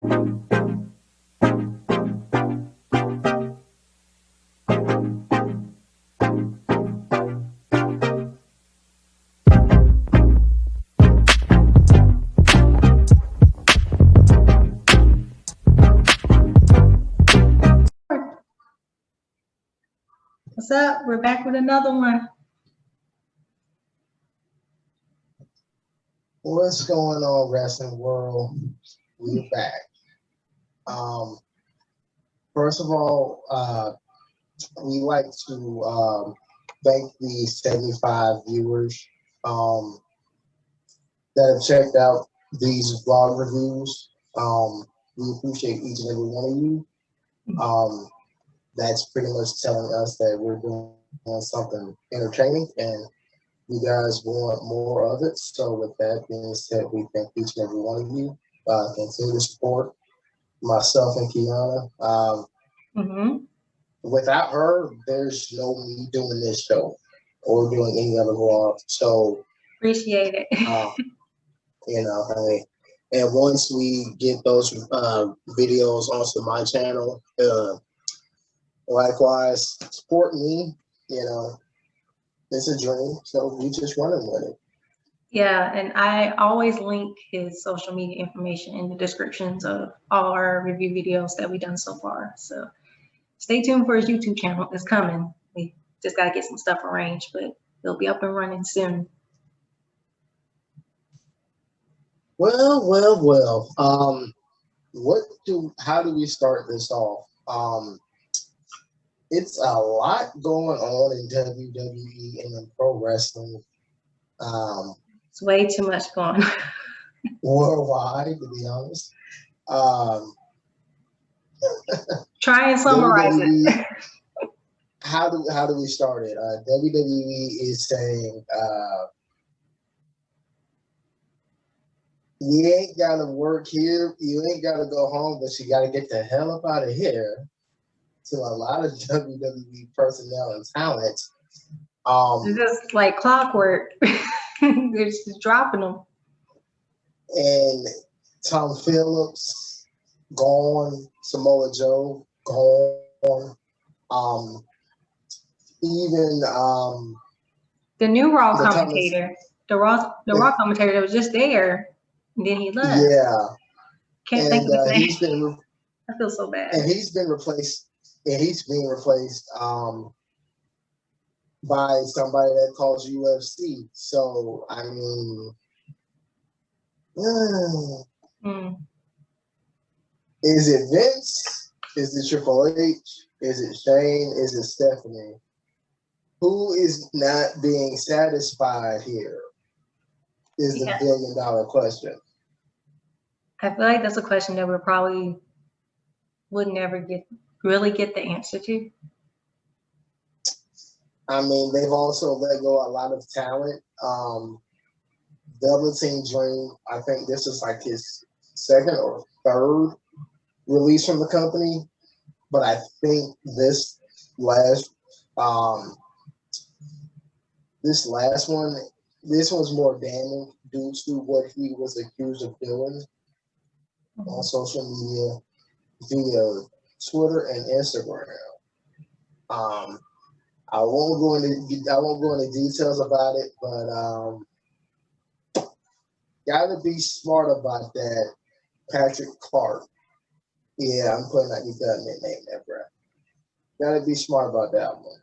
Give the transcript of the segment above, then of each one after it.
What's up? We're back with another one. What's going on, wrestling world? We're back. First of all, we like to thank the 75 viewers that have checked out these vlog reviews. We appreciate each and every one of you. That's pretty much telling us that we're doing something entertaining and you guys want more of it. So with that being said, we thank each and every one of you. Continue to support myself and 𝘠𝘪𝘥. Without her, there's no me doing this show or doing any other vlog. So appreciate it. You know, and once we get those videos onto my channel, likewise support me. You know, it's a dream, so we just running with it. Yeah, and I always link his social media information in the descriptions of all our review videos that we've done so far. So stay tuned for his YouTube channel. It's coming. We just got to get some stuff arranged, but it'll be up and running soon. Well. How do we start this off? It's a lot going on in WWE and in pro wrestling. It's way too much going on. Worldwide, to be honest. Try and summarize it. How do we start it? WWE is saying you ain't gotta work here, you ain't gotta go home, but you gotta get the hell up out of here. To a lot of WWE personnel and talent. It's just like clockwork. They're just dropping them. And Tom Phillips gone, Samoa Joe gone. Even the new Raw commentator, the Raw commentator that was just there, and then he left. Yeah, can't think of his name. I feel so bad. And he's been replaced. And he's being replaced by somebody that calls UFC. So I mean, is it Vince? Is it Triple H? Is it Shane? Is it Stephanie? Who is not being satisfied here? Is the $1 billion question. I feel like that's a question that we probably would never really get the answer to. I mean, they've also let go a lot of talent. Velveteen Dream, I think this is like his second or third release from the company, but I think this last one, this one's more damning due to what he was accused of doing on social media via Twitter and Instagram. I won't go into details about it, but gotta be smart about that. Patrick Clark. Yeah, I'm putting out your government name there, bro. Gotta be smart about that one.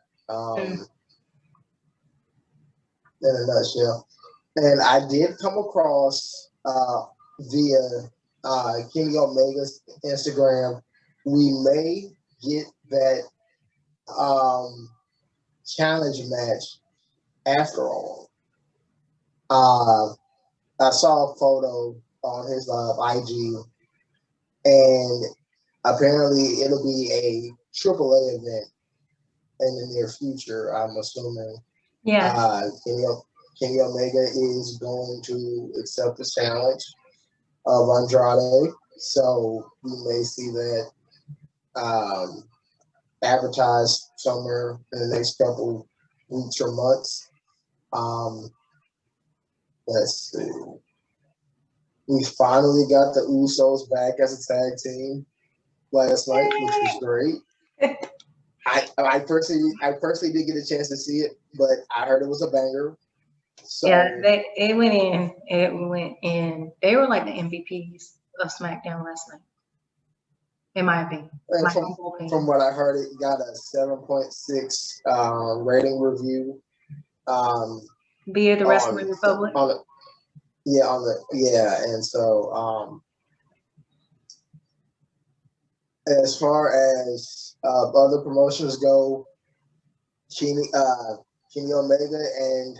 In a nutshell. And I did come across via 𝘠𝘪𝘥𝘬's Instagram, we may get that challenge match after all. I saw a photo on his IG, and apparently it'll be a AAA event in the near future, I'm assuming. Yeah. 𝘠𝘪𝘥𝘬 is going to accept the challenge of Andrade. So we may see that advertised somewhere in the next couple weeks or months. Let's see. We finally got the Usos back as a tag team last night, which was great. I personally didn't get a chance to see it, but I heard it was a banger. So, yeah, it went in. It went in. They were like the MVPs of SmackDown last night, in my opinion. And from what I heard, it got a 7.6 rating review. Via the Wrestling Republic. And so as far as other promotions go, 𝘭𝘭𝘵𝘪𝘥𝘦 and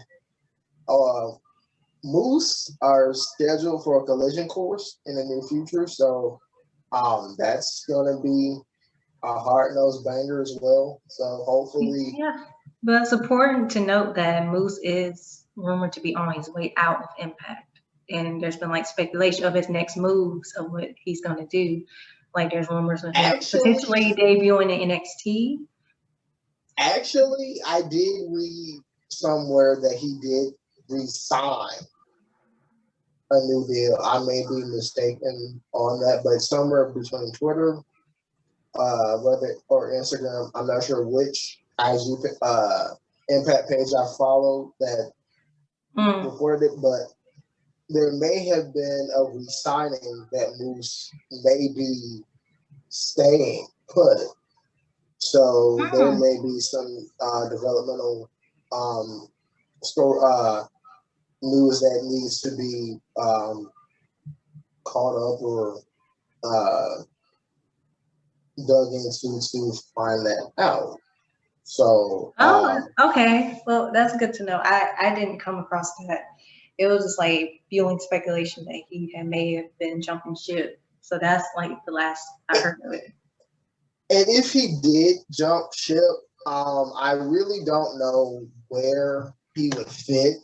Moose are scheduled for a collision course in the near future. So that's gonna be a hard-nosed banger as well. So hopefully. Yeah, but it's important to note that Moose is rumored to be on his way out of Impact. And there's been like speculation of his next moves of what he's gonna do. Like there's rumors of him potentially debuting in NXT. Actually, I did read somewhere that he did resign a new deal. I may be mistaken on that, but somewhere between Twitter, whether or Instagram, I'm not sure which IG Impact page I followed that reported it, but there may have been a resigning that Moose may be staying put. So there may be some developmental news that needs to be caught up or dug into to find that out. So okay, well that's good to know. I didn't come across that. It was just like fueling speculation that he may have been jumping ship. So that's like the last I heard of it. And if he did jump ship, I really don't know where he would fit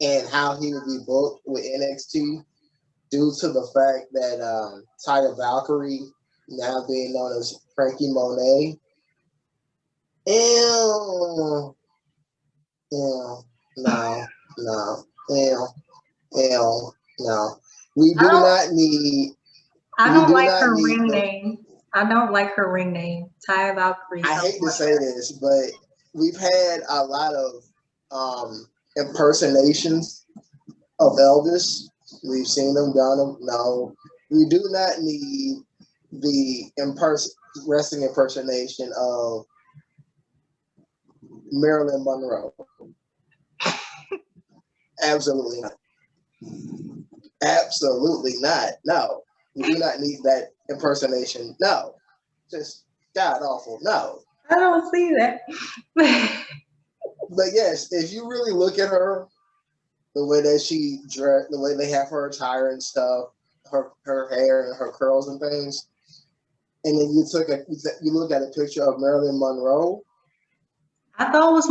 and how he would be booked with NXT due to the fact that Taya Valkyrie, now being known as 𝘋𝘭𝘵𝘪𝘥𝘦, no. We do not need. I don't like her ring name. I don't like her ring name, Taya Valkyrie. I hate to say this, but we've had a lot of impersonations of Elvis. We've seen them, done them. No, we do not need the wrestling impersonation of Marilyn Monroe. Absolutely not. Absolutely not. No, we do not need that impersonation. No, just god awful. No, I don't see that. But yes, if you really look at her, the way that she dressed, the way they have her attire and stuff, her hair and her curls and things, and then you look at a picture of Marilyn Monroe. I thought it was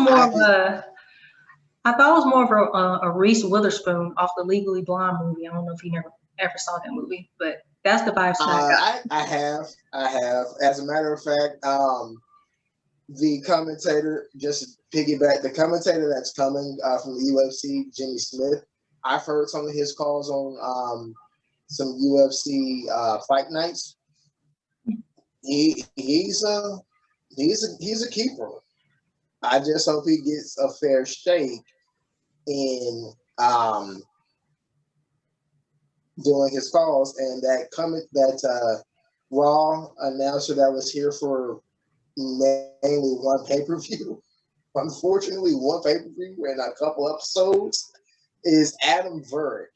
more of a Reese Witherspoon off the Legally Blonde movie. I don't know if you ever saw that movie, but that's the vibes I got. I have. As a matter of fact, the commentator, just piggyback, the commentator that's coming from the UFC, Jimmy Smith. I've heard some of his calls on some UFC fight nights. He's a keeper. I just hope he gets a fair shake in doing his calls. And that Raw announcer that was here for mainly one pay-per-view, unfortunately one pay-per-view and a couple episodes, is Adam Verrick.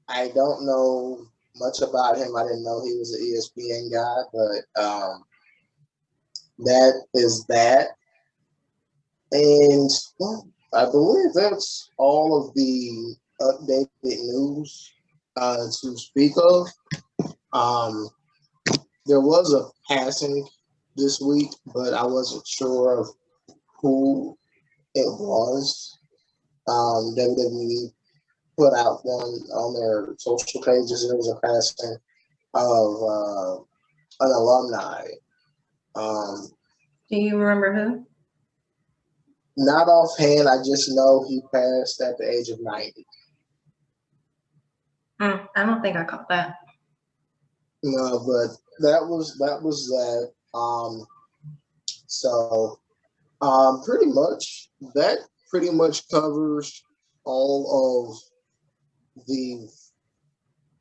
I don't know much about him. I didn't know he was an ESPN guy, but that is that. And I believe that's all of the updated news to speak of. There was a passing this week, but I wasn't sure of who it was. WWE put out one on their social pages. There was a passing of an alumni. Do you remember who? Not offhand. I just know he passed at the age of 90. I don't think I caught that. No, but that was that. So pretty much that pretty much covers all of the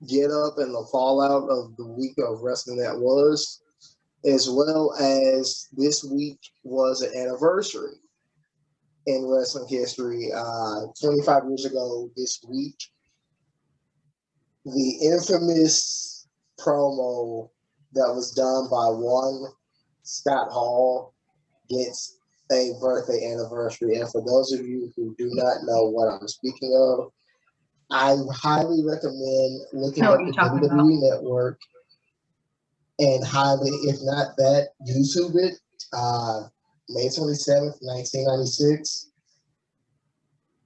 get up and the fallout of the week of wrestling that was, as well as this week was an anniversary in wrestling history. 25 years ago this week, the infamous promo that was done by one Scott Hall gets a birthday anniversary. And for those of you who do not know what I'm speaking of, I highly recommend looking at the WWE Network and highly, if not that, YouTube it. May 27th, 1996,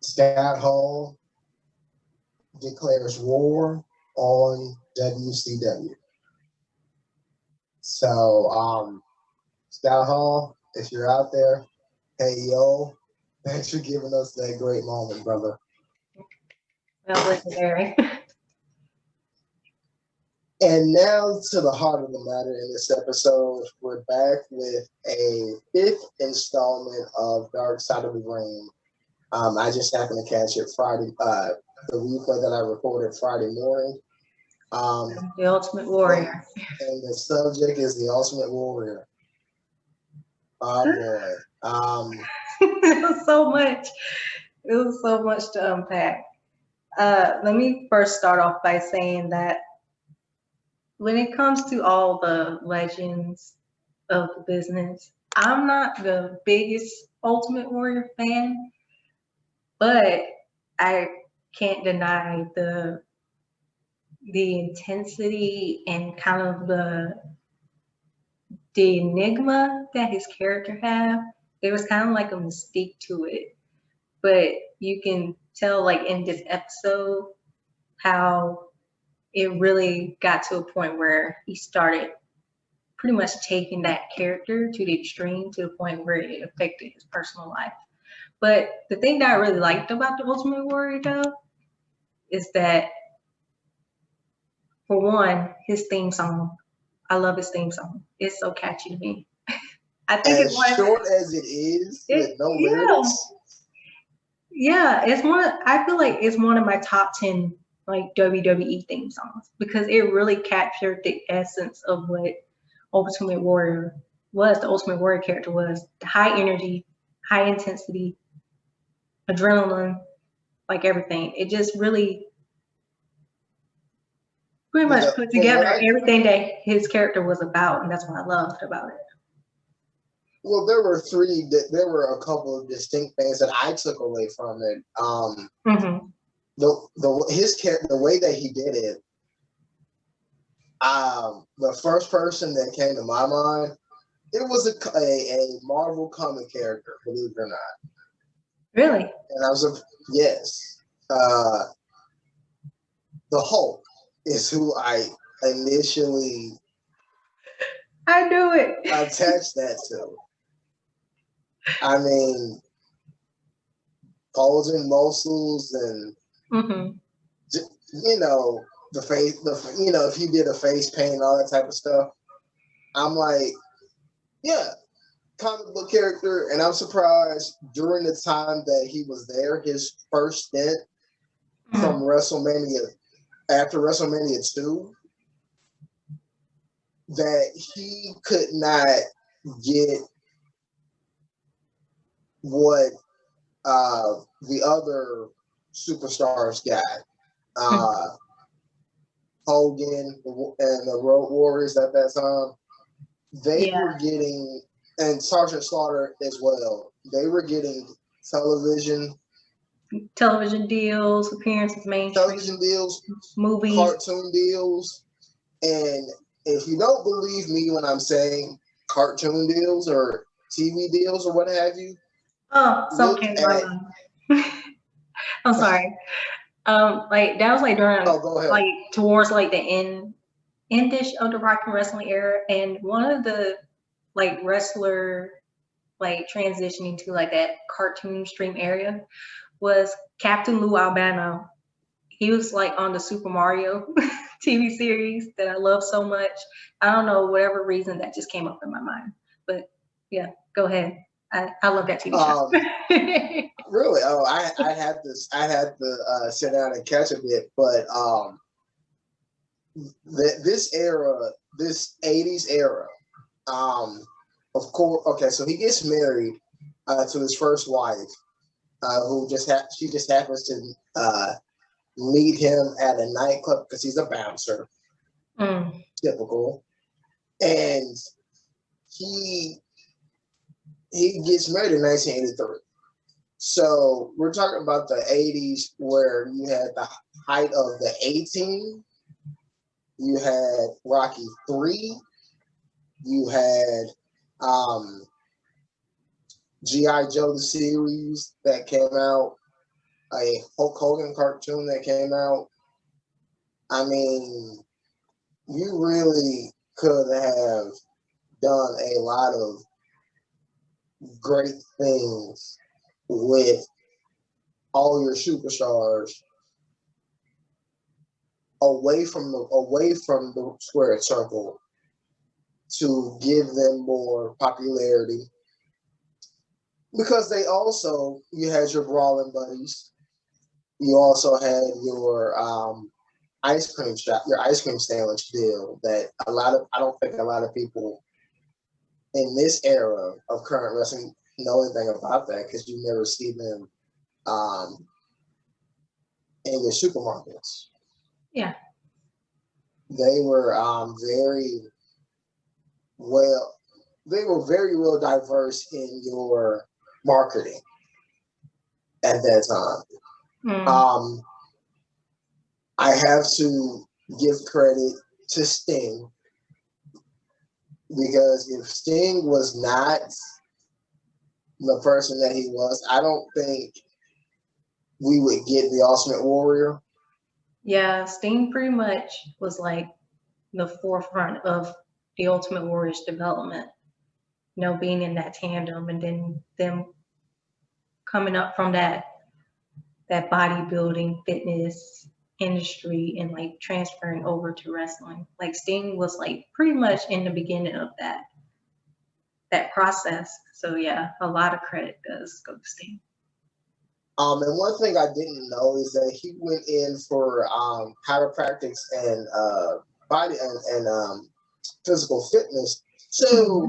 Scott Hall declares war on WCW. So, Scott Hall, if you're out there, hey, yo, thanks for giving us that great moment, brother. Well, legendary. And now to the heart of the matter in this episode. We're back with a 5th installment of Dark Side of the Ring. I just happened to catch it Friday, the replay that I recorded Friday morning. The Ultimate Warrior. And the subject is the Ultimate Warrior. Oh boy. It was so much. It was so much to unpack. Let me first start off by saying that when it comes to all the legends of the business, I'm not the biggest Ultimate Warrior fan, but I can't deny the intensity and kind of the enigma that his character had. There was kind of like a mystique to it, but you can tell like in this episode how it really got to a point where he started pretty much taking that character to the extreme, to the point where it affected his personal life. But the thing that I really liked about the Ultimate Warrior though is that, for one, his theme song. I love his theme song. It's so catchy to me. I think as it's short as it is, with no lyrics. Yeah, it's I feel like it's one of my top 10 like WWE theme songs, because it really captured the essence of what Ultimate Warrior was, the Ultimate Warrior character was. The high energy, high intensity, adrenaline, like everything. It just really pretty much put together everything that his character was about, and that's what I loved about it. Well, there were a couple of distinct things that I took away from it. The way that he did it, the first person that came to my mind, it was a Marvel comic character, believe it or not. Really? And I was yes. The Hulk is who I initially I knew it. attached that to. I mean, bulging muscles and you know, the face, if he did a face paint and all that type of stuff, I'm like, yeah, comic book character. And I'm surprised during the time that he was there, his first stint from WrestleMania, after WrestleMania 2, that he could not get what the other superstars got. Hogan and the Road Warriors at that time, they were getting, and Sergeant Slaughter as well, they were getting television deals, appearances, mainstream television deals, movies, cartoon deals. And if you don't believe me when I'm saying cartoon deals or TV deals or what have you, something I'm sorry. Like that was like during like towards like the endish of the Rock and Wrestling era, and one of the like wrestler like transitioning to like that cartoon stream area was Captain Lou Albano. he was like on the Super Mario TV series that I love so much. I don't know, whatever reason that just came up in my mind. But yeah, go ahead. I love that TV show. Really? Oh, I had to sit down and catch a bit, but this era, this 80s era, of course. Okay, so he gets married to his first wife, who she just happens to meet him at a nightclub because he's a bouncer. Typical. And he gets married in 1983. So we're talking about the 80s where you had the height of the A-Team, you had Rocky 3, you had G.I. Joe the series that came out, a Hulk Hogan cartoon that came out. I mean, you really could have done a lot of great things with all your superstars away from the squared circle to give them more popularity, because you had your brawling buddies, you also had your ice cream sandwich deal that I don't think a lot of people in this era of current wrestling know anything about that, because you never see them in your supermarkets. Yeah. They were very well diverse in your marketing at that time. I have to give credit to Sting, because if Sting was not the person that he was, I don't think we would get the Ultimate Warrior. Yeah, Sting pretty much was like the forefront of the Ultimate Warrior's development, being in that tandem, and then them coming up from that bodybuilding fitness industry and like transferring over to wrestling. Like Sting was like pretty much in the beginning of that process. So yeah, a lot of credit does go to Sting. And one thing I didn't know is that he went in for chiropractics and body and physical fitness. So,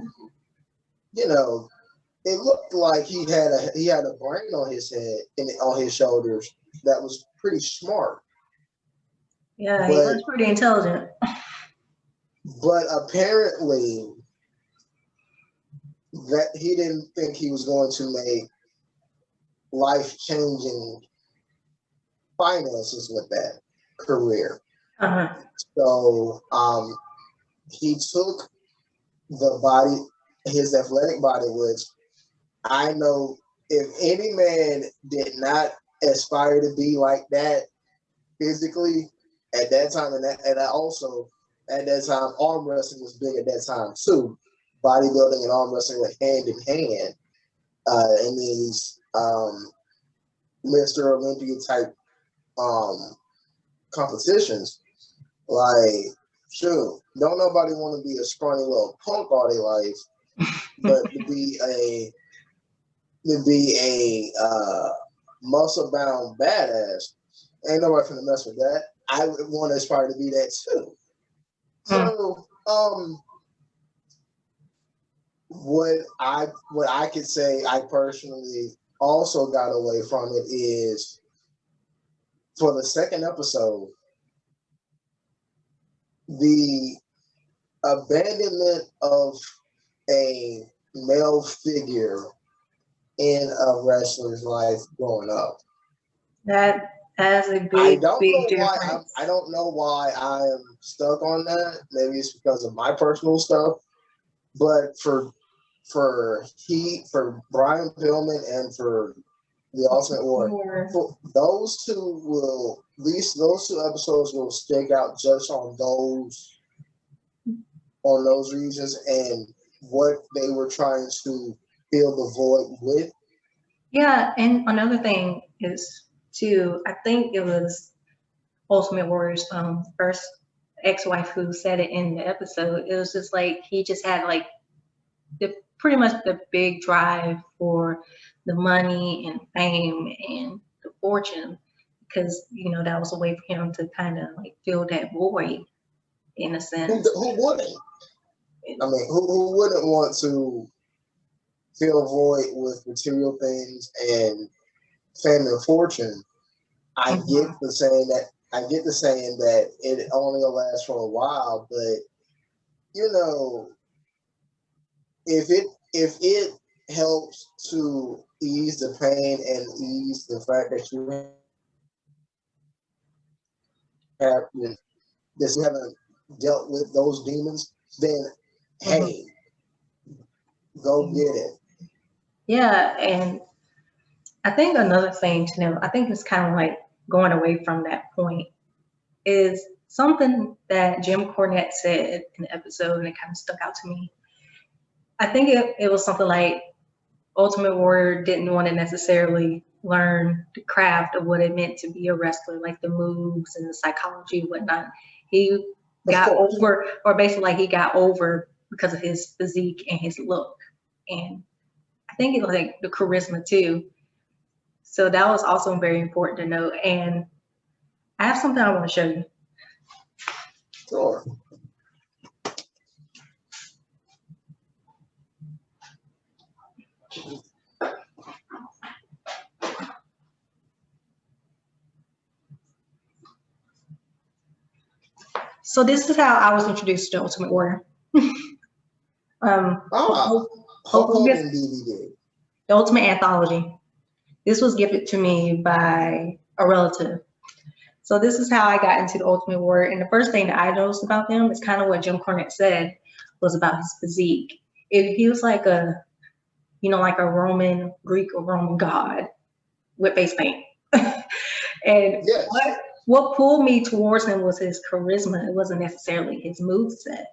it looked like he had a brain on his head and on his shoulders that was pretty smart. Yeah, he was pretty intelligent. But apparently, that he didn't think he was going to make life-changing finances with that career. So he took his athletic body, which I know if any man did not aspire to be like that physically at that time, and also at that time, arm wrestling was big at that time too. Bodybuilding and arm wrestling went hand in hand in these Mr. Olympia type competitions. Like, shoot, don't nobody want to be a scrawny little punk all their life, but to be a muscle bound badass, ain't nobody finna mess with that. I would want to aspire to be that too. So, what I could say I personally also got away from it is, for the second episode, the abandonment of a male figure in a wrestler's life growing up. That has a big difference. I don't know why I am stuck on that. Maybe it's because of my personal stuff. But for Brian Pillman and for the Ultimate Warrior, those two episodes will stick out just on those reasons and what they were trying to fill the void with. Yeah, and another thing is too, I think it was Ultimate Warrior's first ex-wife who said it in the episode. It was just like he just had like pretty much the big drive for the money and fame and the fortune, because that was a way for him to kind of like fill that void in a sense. Who wouldn't? I mean, who wouldn't want to fill a void with material things and fame and fortune? I get the saying that it only will last for a while, but if it helps to ease the pain and ease the fact that you haven't dealt with those demons, then hey, go get it. Yeah, and I think another thing to know, I think it's kind of like going away from that point, is something that Jim Cornette said in the episode, and it kind of stuck out to me. I think it was something like Ultimate Warrior didn't want to necessarily learn the craft of what it meant to be a wrestler, like the moves and the psychology and whatnot. He got over, or basically like he got over because of his physique and his look. And I think it was like the charisma too. So that was also very important to note. And I have something I want to show you. Sure. So this is how I was introduced to Ultimate Warrior. Hogan DVD. The Ultimate Anthology. This was gifted to me by a relative. So this is how I got into the Ultimate Warrior. And the first thing that I noticed about them is kind of what Jim Cornette said was about his physique. He was like a Roman, Greek or Roman god with face paint. And yes. What pulled me towards him was his charisma. It wasn't necessarily his moveset.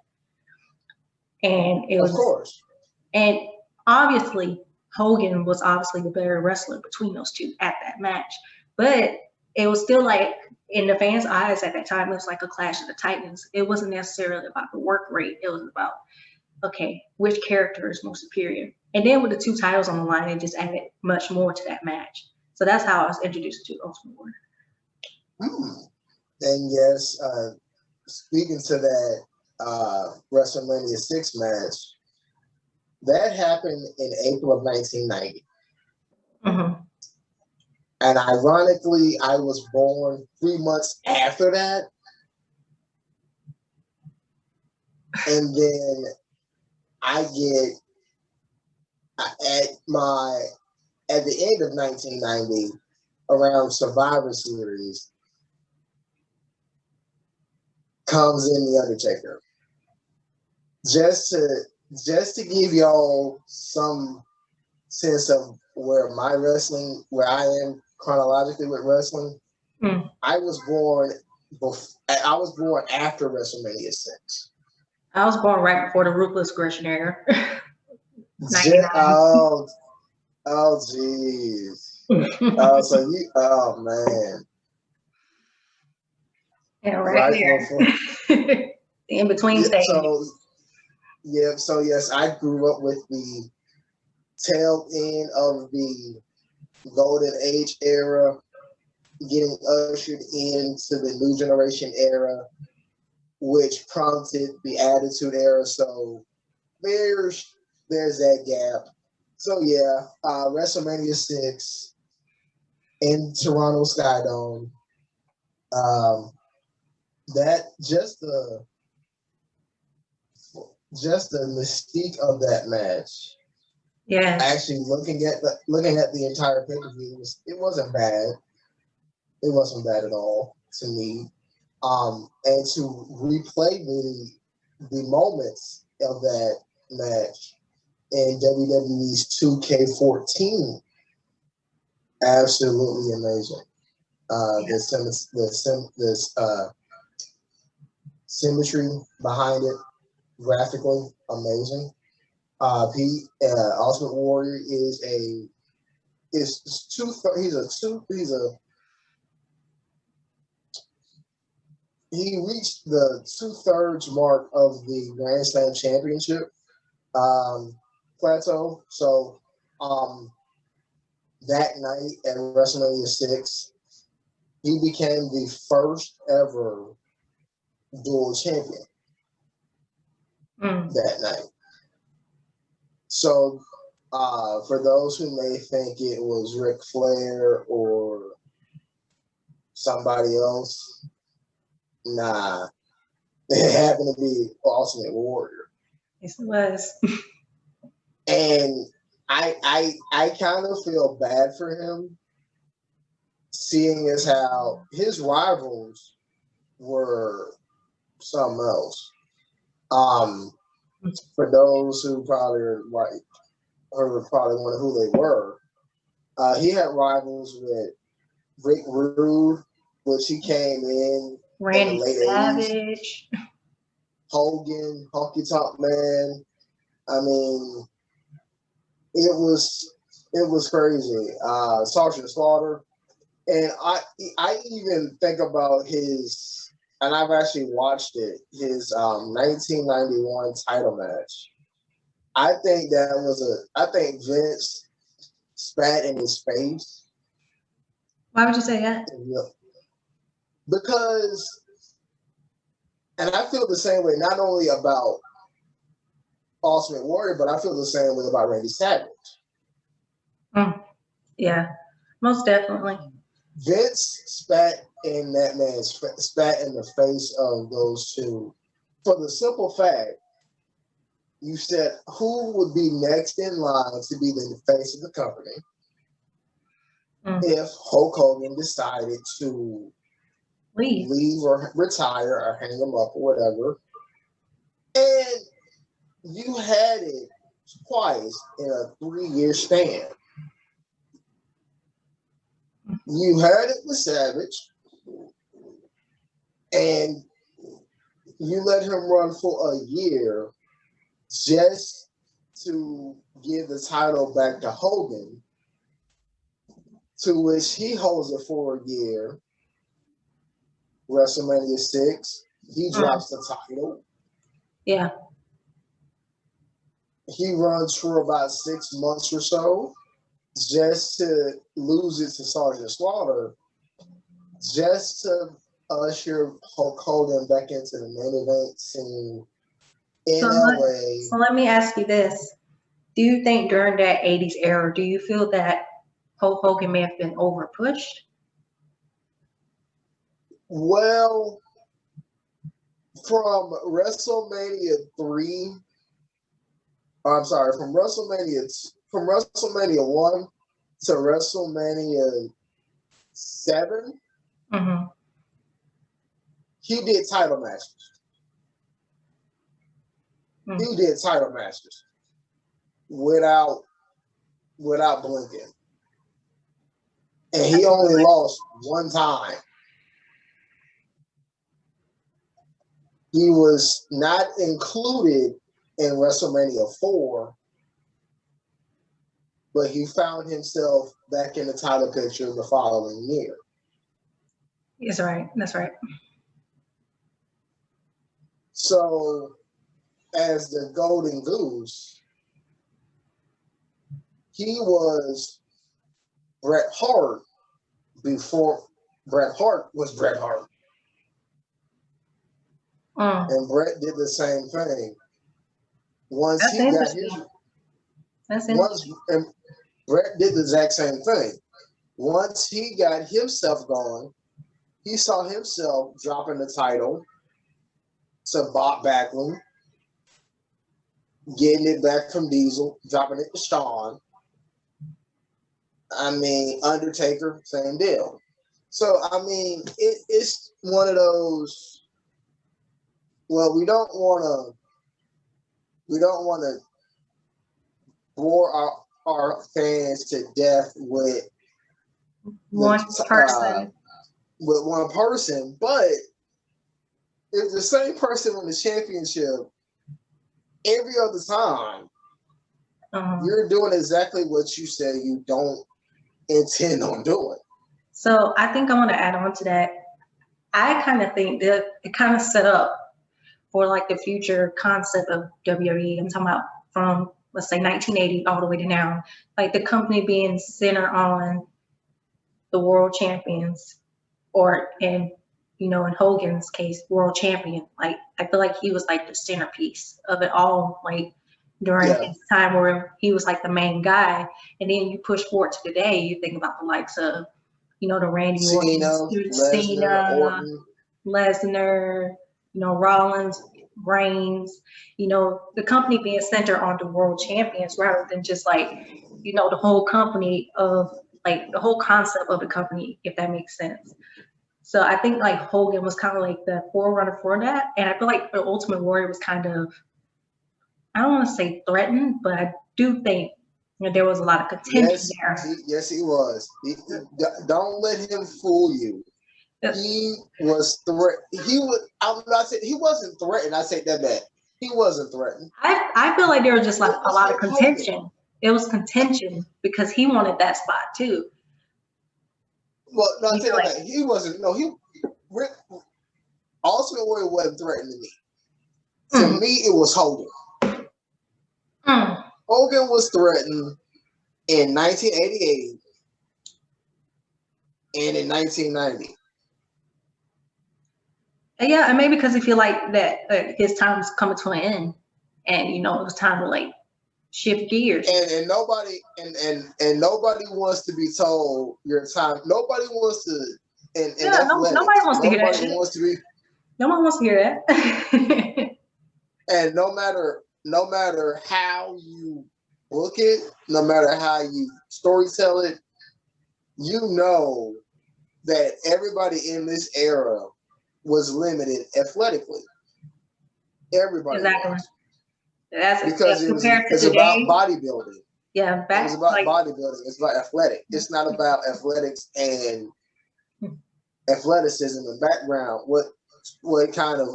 And it was, of course. And obviously, Hogan was obviously the better wrestler between those two at that match. But it was still like, in the fans' eyes at that time, it was like a clash of the titans. It wasn't necessarily about the work rate. It was about, okay, which character is more superior? And then with the two titles on the line, it just added much more to that match. So that's how I was introduced to Ultimate Warrior. And yes, speaking to that WrestleMania 6 match, that happened in April of 1990. And ironically, I was born 3 months after that. And then I get at the end of 1990, around Survivor Series, comes in The Undertaker. Just to give y'all some sense of where I am chronologically with wrestling. I was born after WrestleMania 6. I was born right before the Ruthless Aggression era. Oh geez. Oh man. Yeah, right there. In between stages. So yes, I grew up with the tail end of the Golden Age era, getting ushered into the New Generation era, which prompted the Attitude Era. So there's that gap. So yeah, WrestleMania 6 in Toronto Skydome. That just the mystique of that match. Yeah. Actually, looking at the entire pay-per-view, it wasn't bad. It wasn't bad at all to me. And to replay the moments of that match in WWE's 2K14, absolutely amazing. This symmetry behind it, graphically amazing. Ultimate Warrior he reached the 2/3 mark of the Grand Slam championship plateau. So that night at WrestleMania 6, he became the first ever dual champion that night. So for those who may think it was Ric Flair or somebody else, nah, it happened to be Ultimate Warrior. Yes, it was. And I kind of feel bad for him, seeing as how his rivals were something else. For those who probably are like, or probably wonder who they were, he had rivals with Rick Rude, which he came in Randy the late Savage, 80s. Hogan, Honky Tonk Man. I mean, it was crazy. Sergeant Slaughter, and I even think about his, and I've actually watched it, his 1991 title match. I think Vince spat in his face. why would you say that? Because, and I feel the same way, not only about Ultimate Warrior, but I feel the same way about Randy Savage. Yeah, most definitely. Vince spat in that man's spat in the face of those two for the simple fact, you said who would be next in line to be the face of the company if Hulk Hogan decided to leave or retire or hang him up or whatever. And you had it twice in a 3-year span. You had it with Savage, and you let him run for a year just to give the title back to Hogan, to which he holds it for a year. WrestleMania 6, he drops the title. Yeah. He runs for about 6 months or so, just to lose it to Sergeant Slaughter, just to usher Hulk Hogan back into the main event scene in LA. So let me ask you this. Do you think during that 80s era, do you feel that Hulk Hogan may have been over pushed? Well, from WrestleMania 3, I'm sorry, from WrestleMania 1 to WrestleMania 7, he did title matches. He did title matches without blinking. And he only lost one time. He was not included in WrestleMania 4, but he found himself back in the title picture the following year. That's right. That's right. So, as the Golden Goose, he was Bret Hart before Bret Hart was Bret Hart. And Bret did the same thing. And Bret did the exact same thing. Once he got himself going, he saw himself dropping the title to Bob Backlund, getting it back from Diesel, dropping it to Shawn. I mean, Undertaker, same deal. So, I mean, it's one of those, well, we don't want to bore our fans to death with one person. With one person, but if the same person won the championship every other time, you're doing exactly what you said you don't intend on doing. So I think I want to add on to that. I kind of think that it kind of set up for like the future concept of WWE. I'm talking about from, let's say, 1980 all the way to now, like the company being centered on the world champions, or in, you know, in Hogan's case, world champion. Like, I feel like he was like the centerpiece of it all, like during his time where he was like the main guy. And then you push forward to today, you think about the likes of, you know, the Randy Ortons, Cena, Lesnar, you know, Rollins, Reigns, you know, the company being centered on the world champions rather than just like, you know, the whole company of like the whole concept of the company, if that makes sense. So I think like Hogan was kind of like the forerunner for that. And I feel like the Ultimate Warrior was kind of, I don't want to say threatened, but I do think, you know, there was a lot of contention there. Yes, he was. Don't let him fool you. He was he was. I'm not saying he wasn't threatened. I say that bad. He wasn't threatened. I feel like there was just like a lot of contention. Hogan. It was contention because he wanted that spot too. Well, no, I say that he wasn't. No, Ultimate Warrior wasn't threatening me. To me, it was Hogan. Hogan was threatened in 1988 and in 1990. Yeah, and maybe because he feel like that his time was coming to an end, and you know it was time to like shift gears. And nobody wants to be told your time. Nobody wants to. Nobody wants to hear that shit. No one wants to hear that. And no matter how you book it, no matter how you storytell it, you know that everybody in this era was limited athletically. Everybody was. That's because it's about bodybuilding. Yeah, it's about bodybuilding. It's about athletic. It's not about athletics and athleticism and background. What kind of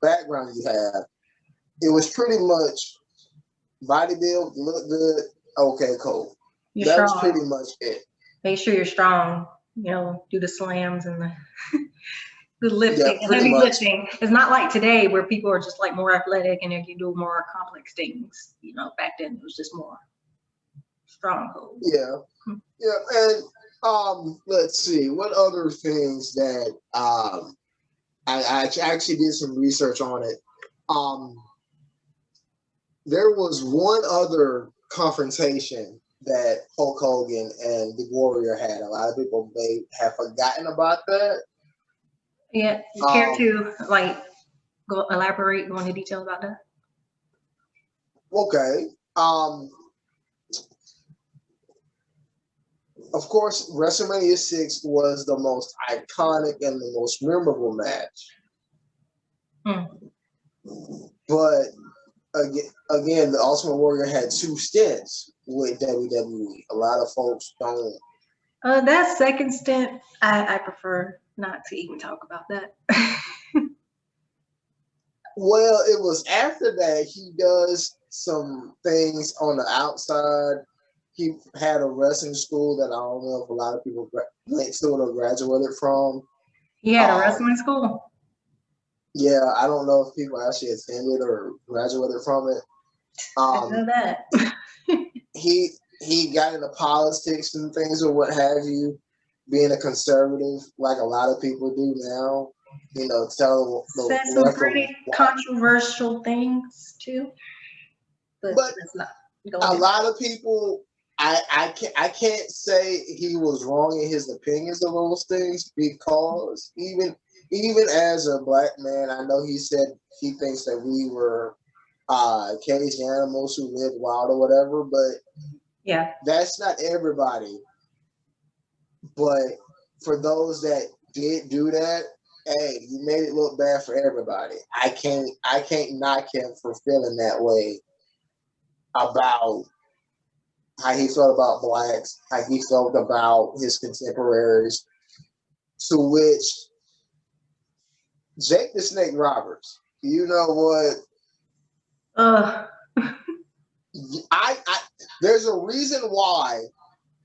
background you have? It was pretty much bodybuild, look good, okay, cool. That was pretty much it. Make sure you're strong. You know, do the slams and the lifting, heavy lifting. It's not like today where people are just like more athletic and they can do more complex things. You know, back then it was just more stronghold. Yeah, and let's see what other things that I actually did some research on it. There was one other confrontation that Hulk Hogan and the Warrior had. A lot of people may have forgotten about that. Yeah, you care to like go elaborate, go into detail about that? Okay. Of course, WrestleMania 6 was the most iconic and the most memorable match. But again, the Ultimate Warrior had 2 stints with WWE. A lot of folks don't. That second stint, I prefer not to even talk about that. Well, it was after that he does some things on the outside. He had a wrestling school that I don't know if a lot of people went to or graduated from. He had a wrestling school? Yeah, I don't know if people actually attended or graduated from it. I know that. he got into politics and things or what have you, being a conservative like a lot of people do now. You know, said some pretty controversial things too. But let's not go a lot of people. I can't say he was wrong in his opinions of those things, because even as a black man, I know he said he thinks that we were caged animals who lived wild or whatever, but yeah, that's not everybody. But for those that did do that, hey, you made it look bad for everybody. I can't knock him for feeling that way about how he felt about blacks, how he felt about his contemporaries, to which Jake the Snake Roberts, you know what? There's a reason why.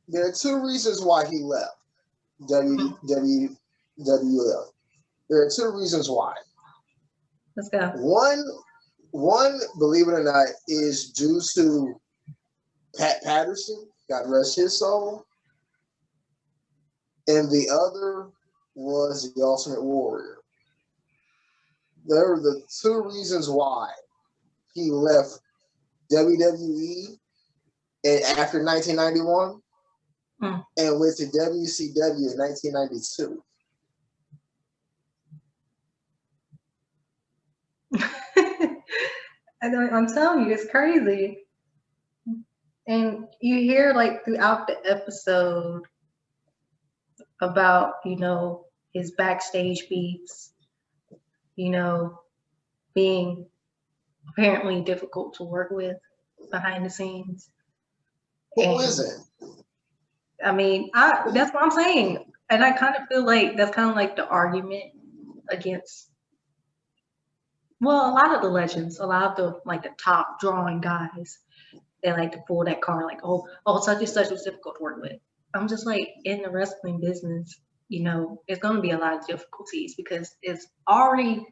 There are 2 reasons why he left WWF. There are two reasons why. Let's go. One, believe it or not, is due to Pat Patterson, God rest his soul. And the other was the Ultimate Warrior. There were the two reasons why he left WWE and after 1991 and went to WCW in 1992. I'm telling you, it's crazy. And you hear like throughout the episode about, you know, his backstage beats, you know, being apparently difficult to work with behind the scenes. Who is it? I mean, that's what I'm saying. And I kind of feel like that's kind of like the argument against, well, a lot of the legends, a lot of the like the top drawing guys, they like to pull that card like, oh, such and such was difficult to work with. I'm just like, in the wrestling business, you know, it's going to be a lot of difficulties because it's already,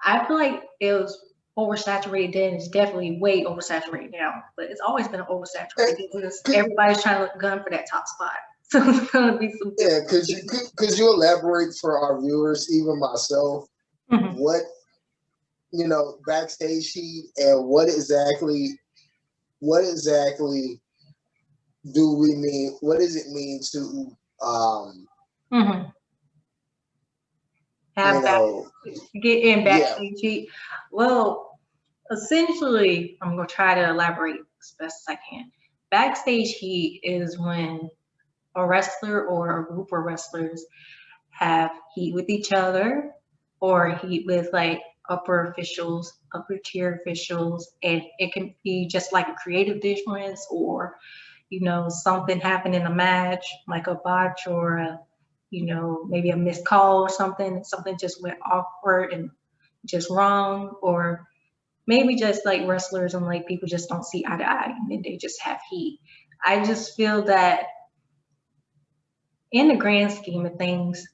I feel like it was oversaturated then. It's definitely way oversaturated now, but it's always been an oversaturated business. Everybody's trying to gun for that top spot. So it's going to be some. Yeah, could you elaborate for our viewers, even myself, what, you know, backstage heat and what exactly do we mean? What does it mean to get in backstage heat? Well, essentially, I'm gonna try to elaborate as best as I can. Backstage heat is when a wrestler or a group of wrestlers have heat with each other or heat with like upper tier officials, and it can be just like a creative difference or, you know, something happened in a match, like a botch or a, you know, maybe a missed call or something just went awkward and just wrong, or maybe just like wrestlers and like people just don't see eye to eye and then they just have heat. I just feel that in the grand scheme of things,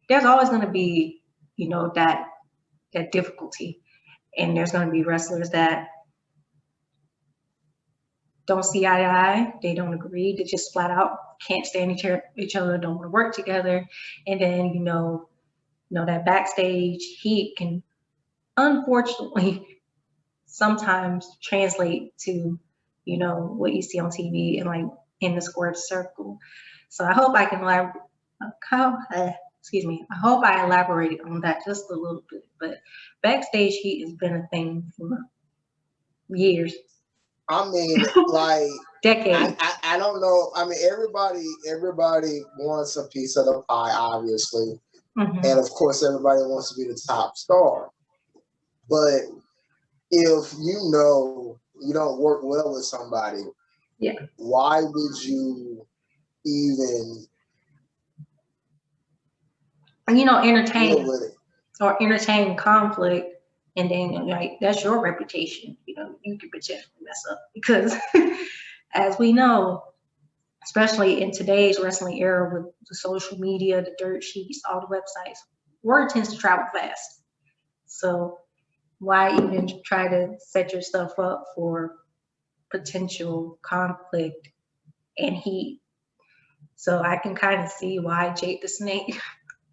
there's always going to be, you know, that difficulty, and there's going to be wrestlers that don't see eye to eye, they don't agree, they just flat out can't stand each other, don't want to work together, and then you know that backstage heat can unfortunately sometimes translate to, you know, what you see on TV and like in the squared circle. So I hope I can I hope I elaborated on that just a little bit, but backstage heat has been a thing for years. I mean, like decades. I don't know. I mean, everybody wants a piece of the pie, obviously, and of course, everybody wants to be the top star. But if you know you don't work well with somebody, why would you even, you know, entertain conflict? And then, like, that's your reputation. You know, you could potentially mess up because, as we know, especially in today's wrestling era with the social media, the dirt sheets, all the websites, word tends to travel fast. So why even try to set yourself up for potential conflict and heat? So I can kind of see why Jake the Snake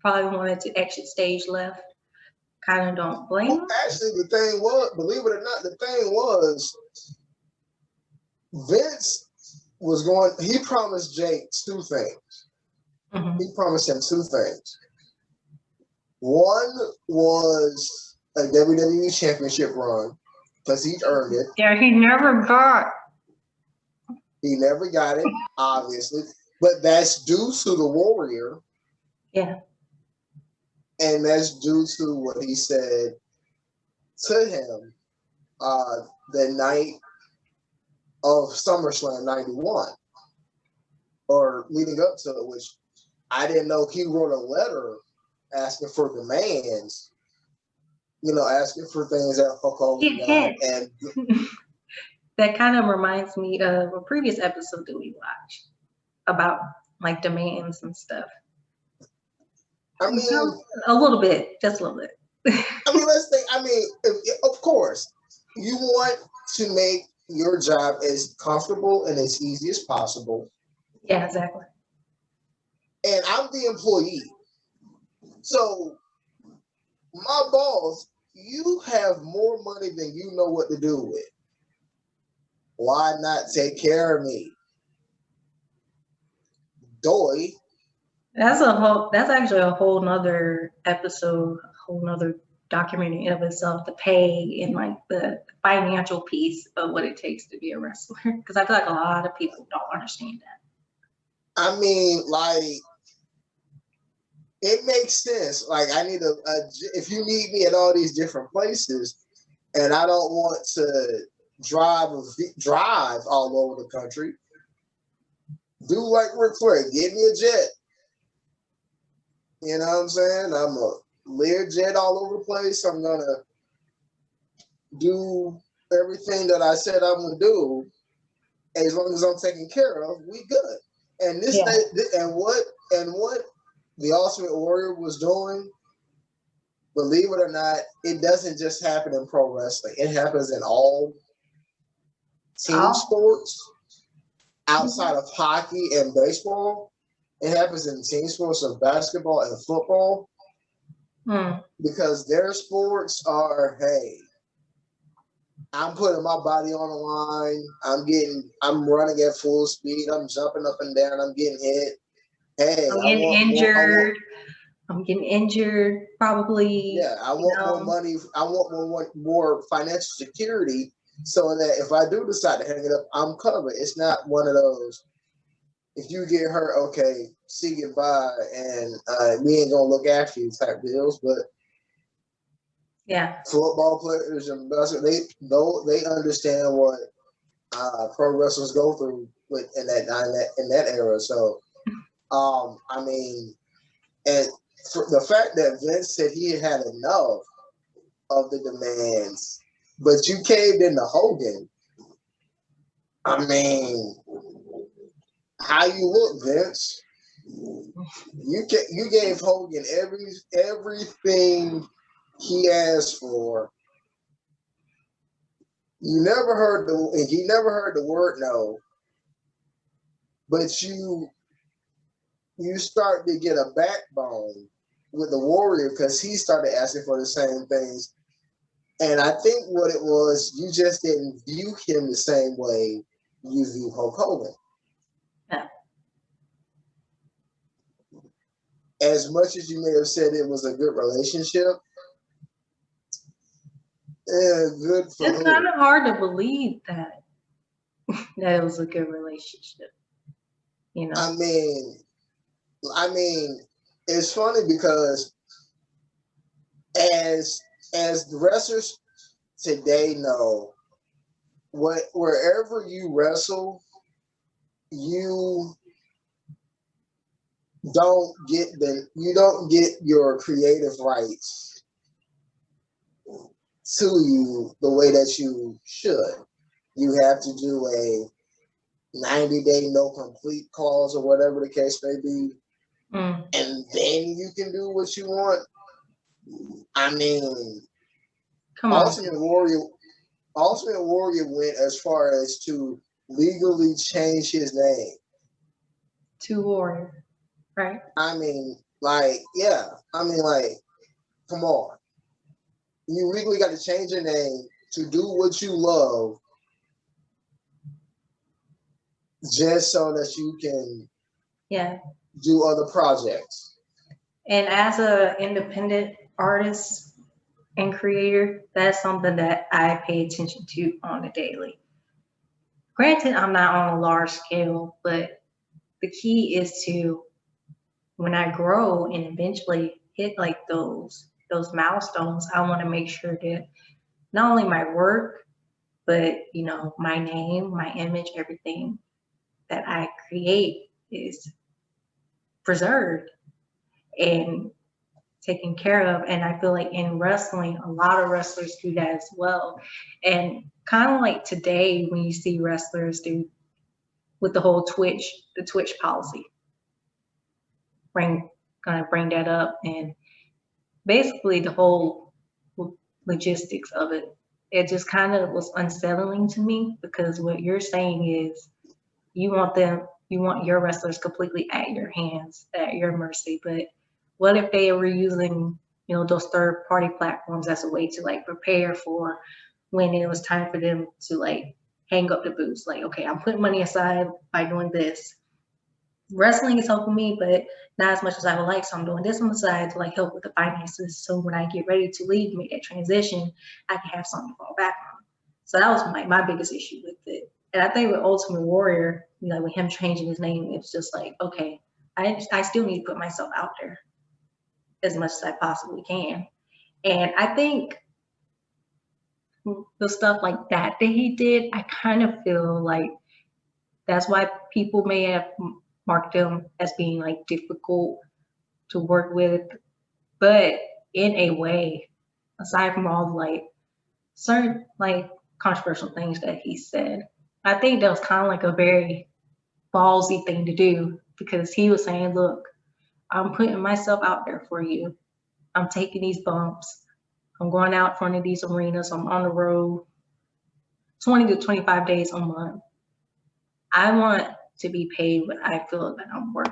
probably wanted to exit stage left. Kind of don't blame him. Actually, the thing was, believe it or not, the thing was, Vince was going, he promised Jake two things. He promised him two things. One was a WWE championship run, because he earned it. Yeah, he never got. He never got it, obviously. But that's due to the Warrior. Yeah. And that's due to what he said to him the night of SummerSlam 91, or leading up to it, which I didn't know he wrote a letter asking for demands, you know, asking for things that Hulk Hogan got. And that kind of reminds me of a previous episode that we watched about like demands and stuff. I mean, a little bit, just a little bit. I mean, let's think. I mean, of course, you want to make your job as comfortable and as easy as possible. Yeah, exactly. And I'm the employee. So my boss, you have more money than you know what to do with. Why not take care of me? Doy. That's actually a whole nother episode, a whole nother documentary in of itself, the pay and like the financial piece of what it takes to be a wrestler. Because I feel like a lot of people don't understand that. I mean, like, it makes sense. Like, I need if you need me at all these different places and I don't want to drive all over the country, do like Ric Flair, give me a jet. You know what I'm saying? I'm a Learjet all over the place. I'm gonna do everything that I said I'm gonna do. As long as I'm taken care of, we good. And this and what the Ultimate Warrior was doing, believe it or not, it doesn't just happen in pro wrestling. It happens in all team sports outside of hockey and baseball. It happens in team sports of basketball and football because their sports are, hey, I'm putting my body on the line. I'm running at full speed. I'm jumping up and down. I'm getting hit. Hey, I'm getting injured probably. Yeah, I want more money. I want more financial security so that if I do decide to hang it up, I'm covered. It's not one of those, if you get hurt, okay, see you bye, and we ain't gonna look after you type deals. But yeah, football players and basketball, they understand what pro wrestlers go through in that era. So, I mean, and for the fact that Vince said he had enough of the demands, but you caved into Hogan. I mean, how you look, Vince? You gave Hogan everything he asked for. He never heard the word no. But you start to get a backbone with the Warrior because he started asking for the same things. And I think what it was, you just didn't view him the same way you view Hulk Hogan. Yeah. As much as you may have said it was a good relationship, good for it's kind of hard to believe that it was a good relationship. You know. I mean, it's funny because as the wrestlers today know, wherever you wrestle, you don't get your creative rights to you the way that you should. You have to do a 90-day no complete clause or whatever the case may be. And then you can do what you want. I mean, Ultimate Warrior went as far as to legally change his name to Warrior, right? I mean, like, yeah. I mean, like, come on. You legally got to change your name to do what you love just so that you can do other projects. And as an independent artist and creator, that's something that I pay attention to on a daily. Granted, I'm not on a large scale, but the key is to, when I grow and eventually hit like those milestones, I want to make sure that not only my work, but my name, my image, everything that I create is preserved and taken care of. And I feel like in wrestling, a lot of wrestlers do that as well. And kind of like today, when you see wrestlers do with the whole the Twitch policy, bring gonna bring that up, and basically the whole logistics of it. It just kind of was unsettling to me, because what you're saying is you want your wrestlers completely at your hands, at your mercy. But what if they were using, those third-party platforms as a way to like prepare for when it was time for them to like hang up the boots? Like, okay, I'm putting money aside by doing this. Wrestling is helping me, but not as much as I would like. So I'm doing this on the side to like help with the finances. So when I get ready to leave, make that transition, I can have something to fall back on. So that was my biggest issue with it. And I think with Ultimate Warrior, with him changing his name, it's just like, okay, I still need to put myself out there as much as I possibly can. And I think the stuff like that he did, I kind of feel like that's why people may have marked them as being like difficult to work with. But in a way, aside from all the like certain like controversial things that he said, I think that was kind of like a very ballsy thing to do, because he was saying, look, I'm putting myself out there for you. I'm taking these bumps. I'm going out front of these arenas. I'm on the road 20 to 25 days a month. I want to be paid what I feel that I'm worth.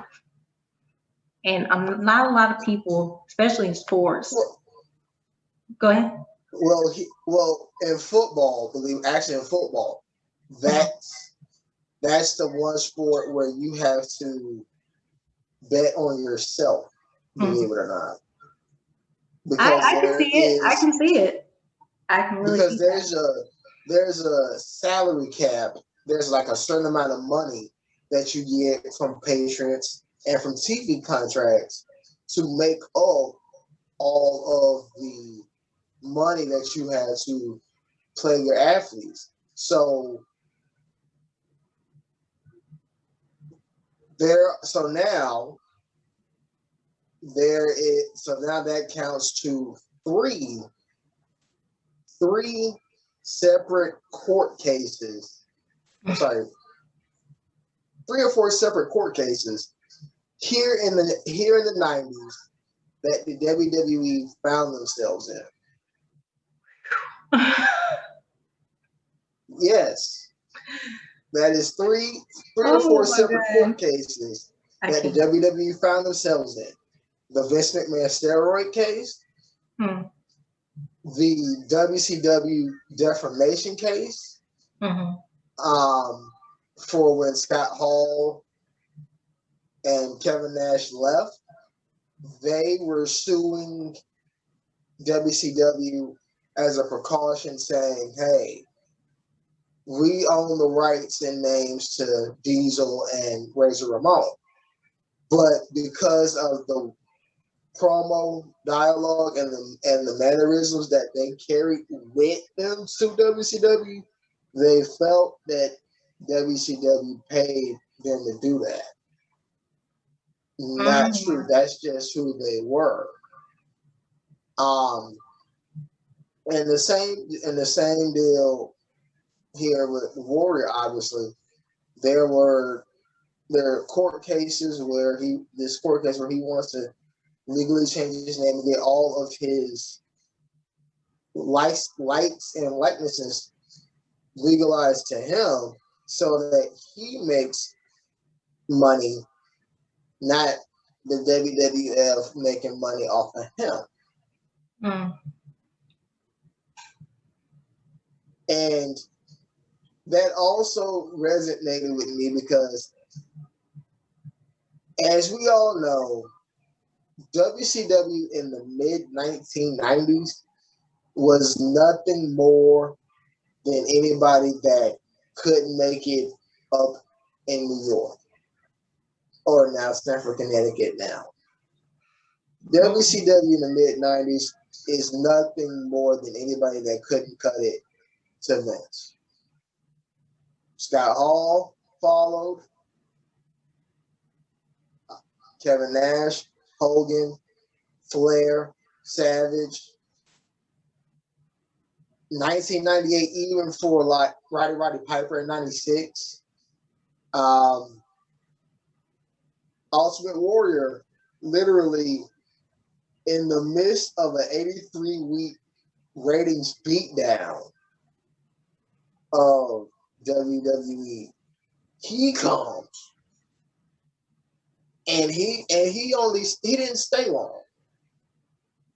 And not a lot of people, especially in sports. Go ahead. Well, in football, in football, that's the one sport where you have to bet on yourself, believe it or not. Because I can see it. I can see it. I can really because see there's a salary cap. There's like a certain amount of money that you get from patrons and from TV contracts to make up all of the money that you had to play your athletes. So now that counts to three separate court cases. I'm sorry, 3 or 4 separate court cases here in the 90s that the WWE found themselves in. Yes, that is 3 or 4 separate court cases that the WWE found themselves in. The Vince McMahon steroid case, the WCW defamation case, for when Scott Hall and Kevin Nash left. They were suing WCW as a precaution, saying, hey, we own the rights and names to Diesel and Razor Ramon. But because of the promo dialogue and the mannerisms that they carried with them to WCW, they felt that WCW paid them to do that. Not true. That's just who they were. And the same deal here with Warrior. Obviously, there are court cases where he wants to legally change his name and get all of his likes and likenesses legalized to him, so that he makes money, not the WWF making money off of him. And that also resonated with me because, as we all know, WCW in the mid-1990s was nothing more than anybody that couldn't make it up in New York, or now Stamford, Connecticut now. WCW in the mid-90s is nothing more than anybody that couldn't cut it to Vince. Scott Hall followed. Kevin Nash, Hogan, Flair, Savage. 1998, even for like Roddy Piper in 96. Ultimate Warrior literally in the midst of an 83-week ratings beatdown of WWE, he comes and he didn't stay long.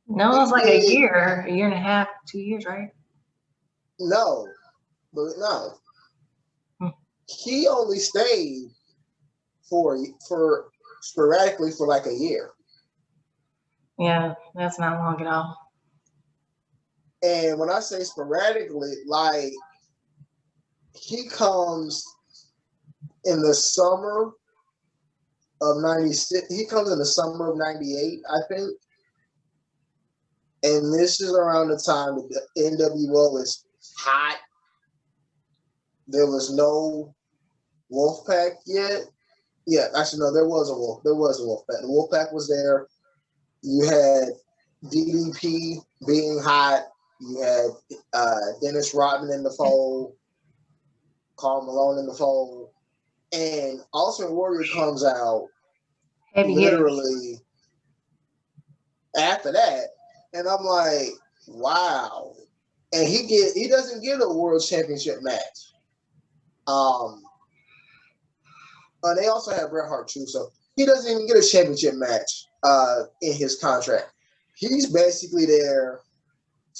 No, it was like a year and a half, 2 years, right? No, but no. He only stayed for sporadically for like a year. Yeah, that's not long at all. And when I say sporadically, like he comes in the summer of 96. He comes in the summer of 98, I think. And this is around the time that the NWO is hot. There was no Wolfpack yet. Yeah, actually, no, there was a Wolfpack. The Wolfpack was there. You had DDP being hot. You had Dennis Rodman in the fold. Karl Malone in the fold. And Ultimate Warrior comes out literally after that. And I'm like, wow. And he doesn't get a world championship match. And they also have Bret Hart too, so he doesn't even get a championship match in his contract. He's basically there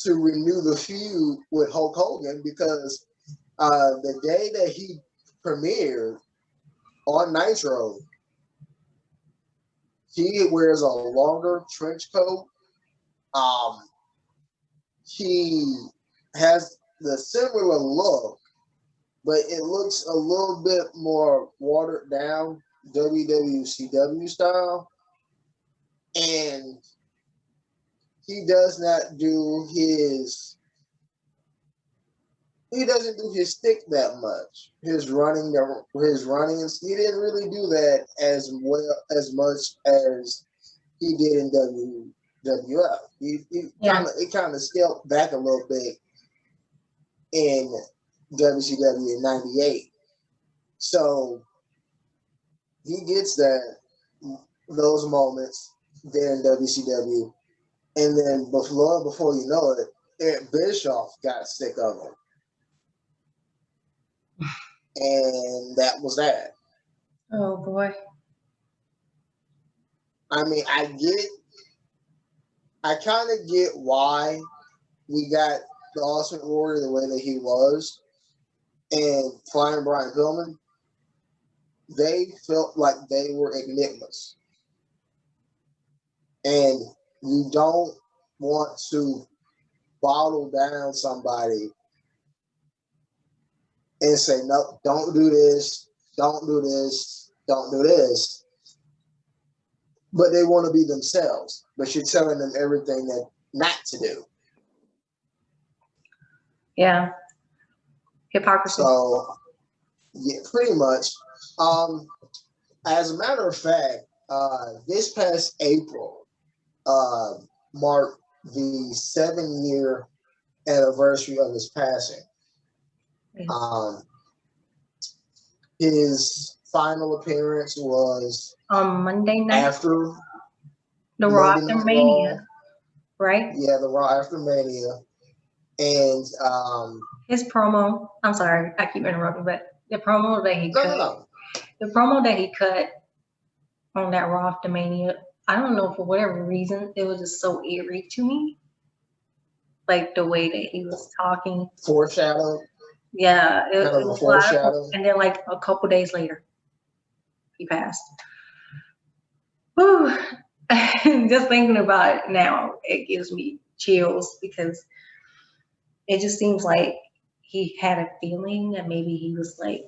to renew the feud with Hulk Hogan because the day that he premiered on Nitro, he wears a longer trench coat. He has the similar look, but it looks a little bit more watered down WWCW style. And he does not do his stick that much. His running, he didn't really do that as much as he did in WWF. It kind of scaled back a little bit in WCW in 98. So he gets those moments there in WCW. And then before you know it, Eric Bischoff got sick of him. And that was that. Oh boy. I mean, I kind of get why we got the Ultimate Warrior the way that he was, and Flying Brian Pillman. They felt like they were enigmas, and you don't want to bottle down somebody and say, no, don't do this, don't do this, don't do this. But they want to be themselves, but you're telling them everything that not to do. Yeah. Hypocrisy. So, yeah, pretty much. As a matter of fact, this past April marked the 7-year anniversary of his passing. His final appearance was on Monday night after the Raw after Mania, right? Yeah, the Raw after Mania, and his promo. I'm sorry, I keep interrupting, but the promo that he the promo that he cut on that Raw after Mania, I don't know, for whatever reason, it was just so eerie to me. Like the way that he was talking. Foreshadow. Yeah, it was foreshadow. And then like a couple days later, he passed. Whew. Just thinking about it now, it gives me chills because it just seems like he had a feeling that maybe he was like,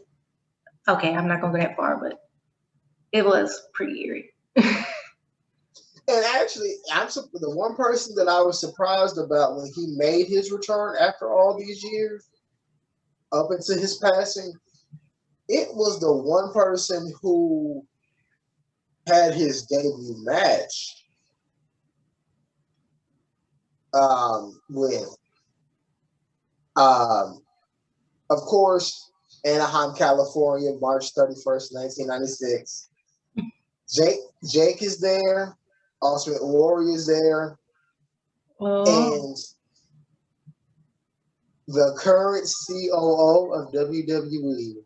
okay, I'm not gonna go that far, but it was pretty eerie. And actually, I'm the one person that I was surprised about when he made his return after all these years, up until his passing. It was the one person who had his debut match with, of course, Anaheim, California, March 31st, 1996. Jake is there. Ultimate Warrior's there, and the current COO of WWE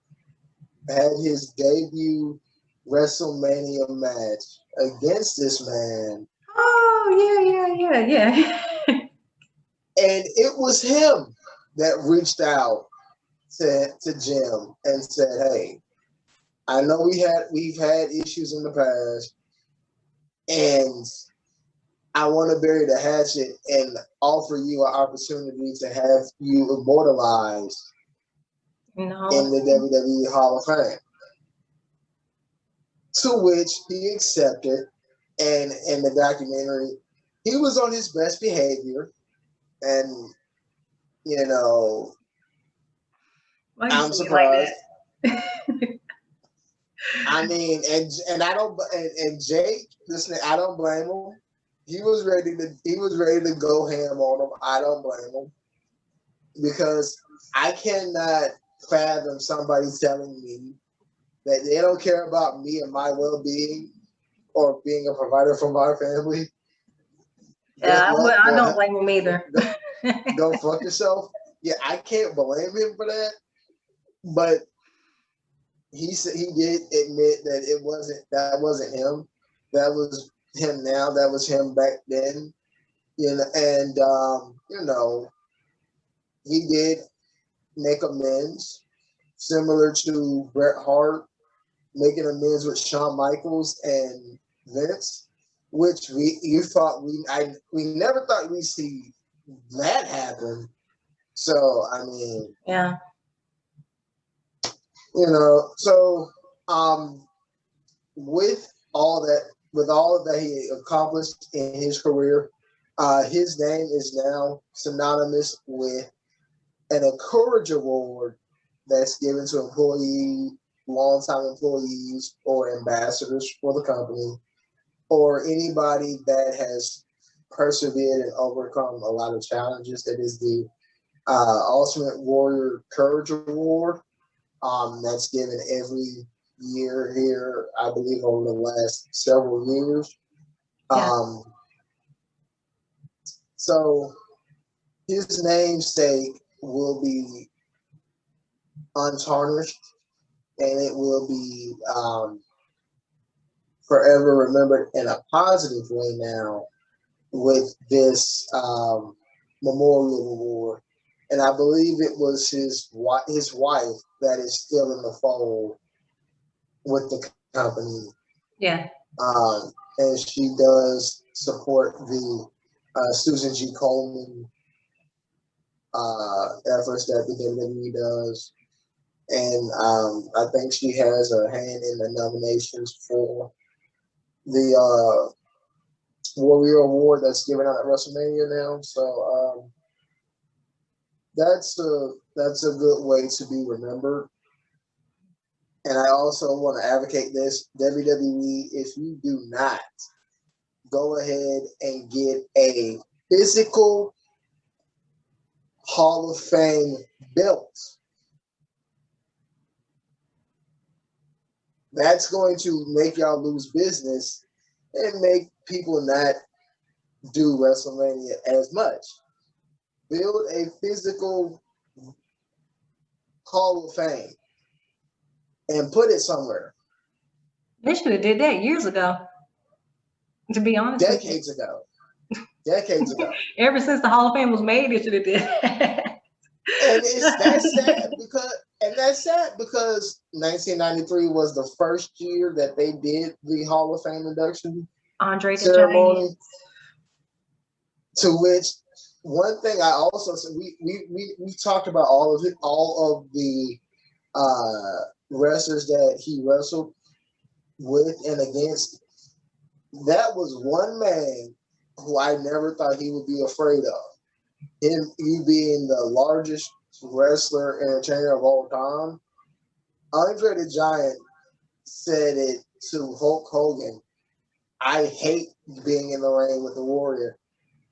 had his debut WrestleMania match against this man. Oh, yeah. And it was him that reached out to Jim and said, "Hey, I know we've had issues in the past, and I want to bury the hatchet and offer you an opportunity to have you immortalized in the WWE Hall of Fame." To which he accepted, and in the documentary, he was on his best behavior, and you know, I'm surprised. Like I mean, and I don't, and Jake, listen, I don't blame him. He was ready to go ham on him. I don't blame him, because I cannot fathom somebody telling me that they don't care about me and my well-being or being a provider for my family. Yeah, I don't blame him either. Go fuck yourself. Yeah, I can't blame him for that. But he said he did admit that that wasn't him. That was him now. That was him back then. You know, and you know, he did make amends, similar to Bret Hart making amends with Shawn Michaels and Vince, which we never thought we'd see that happen. So I mean, yeah, you know, so with all that he accomplished in his career, his name is now synonymous with an 𝘋𝘢𝘳𝘬 Award that's given to longtime employees or ambassadors for the company, or anybody that has persevered and overcome a lot of challenges. That is the Ultimate Warrior Courage Award. That's given every year here, I believe, over the last several years. Yeah. So his namesake will be untarnished, and it will be forever remembered in a positive way now with this memorial award. And I believe it was his wife that is still in the fold with the company. Yeah. And she does support the Susan G. Komen efforts that the WWE does. And I think she has a hand in the nominations for the Warrior Award that's given out at WrestleMania now. So that's a good way to be remembered. And I also want to advocate this: WWE, if you do not go ahead and get a physical Hall of Fame belt, that's going to make y'all lose business and make people not do WrestleMania as much. Build a physical Hall of Fame and put it somewhere. They should have did that years ago, to be honest. Decades ago. Ever since the Hall of Fame was made, they should have did that. And that's sad because 1993 was the first year that they did the Hall of Fame induction ceremony. To which, one thing I also said, we talked about all of the wrestlers that he wrestled with and against. That was one man who I never thought he would be afraid of. He being the largest wrestler entertainer of all time. Andre the Giant said it to Hulk Hogan: "I hate being in the ring with the Warrior.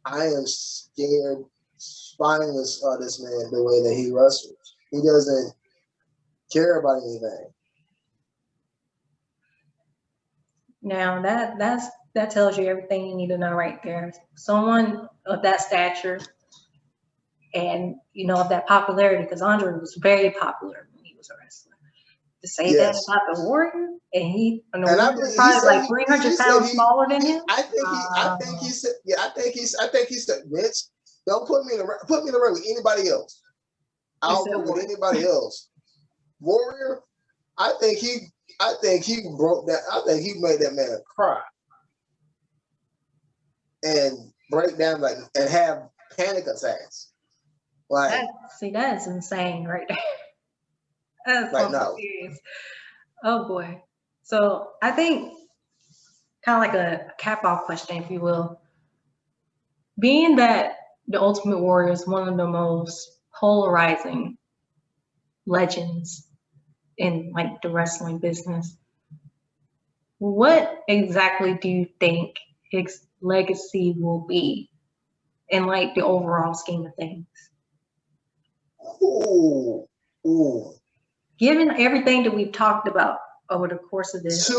I am scared spineless of this man the way that he wrestles. He doesn't care about anything." Now that's That tells you everything you need to know right there. Someone of that stature and, you know, of that popularity, because Andre was very popular when he was a wrestler. To say that about the Warrior, and the Warrior was probably like 300 pounds smaller than him. I think he said, Vince, don't put me in the ring with anybody else. I'll put with anybody else. Warrior, I think he broke that. I think he made that man cry and break down and have panic attacks. Like, that is insane right there. That's like, no. Serious. Oh boy. So I think kind of like a cap-off question, if you will. Being that the Ultimate Warrior is one of the most polarizing legends in like the wrestling business, what exactly do you think his legacy will be in like the overall scheme of things? Ooh. Given everything that we've talked about over the course of this.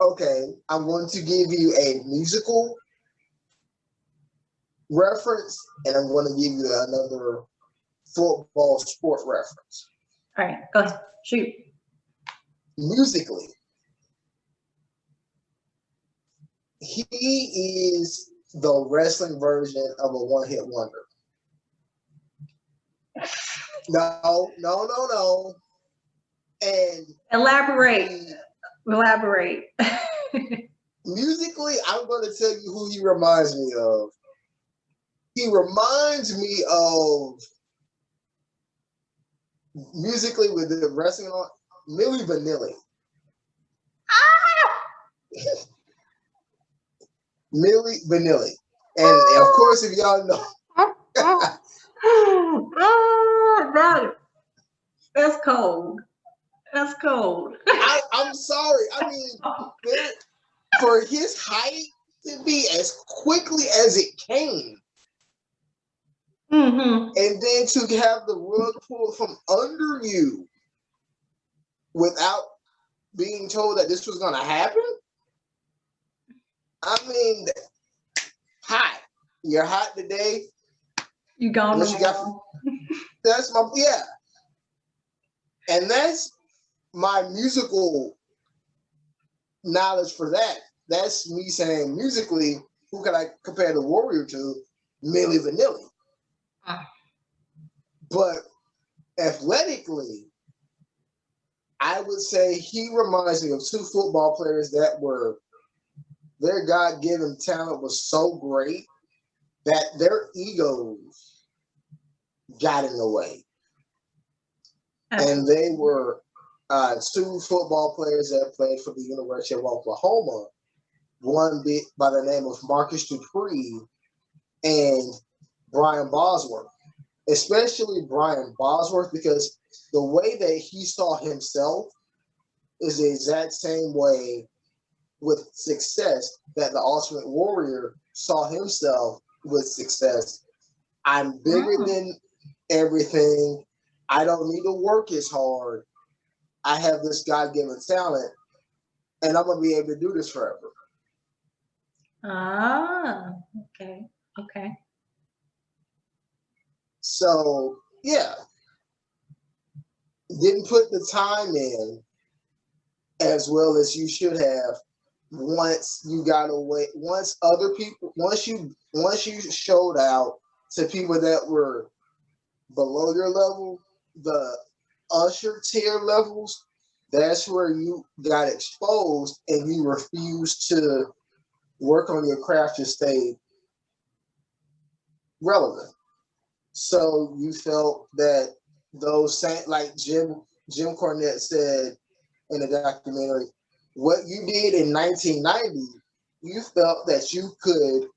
Okay, I'm going to give you a musical reference, and I'm going to give you another football sport reference. All right, go ahead, shoot. Musically, he is the wrestling version of a one-hit wonder. No. And elaborate. Musically, I'm going to tell you who he reminds me of. He reminds me of, musically with the wrestling on, Milli Vanilli. Milli Vanilli. And of course, if y'all know. That's cold. That's cold. I'm sorry. I mean, for his height to be as quickly as it came, and then to have the rug pulled from under you without being told that this was going to happen. I mean, hot. You're hot today. You gone tomorrow. That's my and that's my musical knowledge for that. That's me saying musically, who can I compare the Warrior to? Milli Vanilli. But athletically, I would say he reminds me of two football players that were, their God-given talent was so great that their egos got in the way. And they were two football players that played for the University of Oklahoma, one by the name of Marcus Dupree and Brian Bosworth. Especially Brian Bosworth, because the way that he saw himself is the exact same way with success that the Ultimate Warrior saw himself with success. I'm bigger than everything. I don't need to work as hard. I have this God-given talent, and I'm going to be able to do this forever. Okay. So, yeah. Didn't put the time in as well as you should have once you got away, once you showed out to people that were below your level, the usher tier levels, that's where you got exposed and you refused to work on your craft to stay relevant. So you felt that those same, like Jim Cornette said in the documentary, what you did in 1990, you felt that you could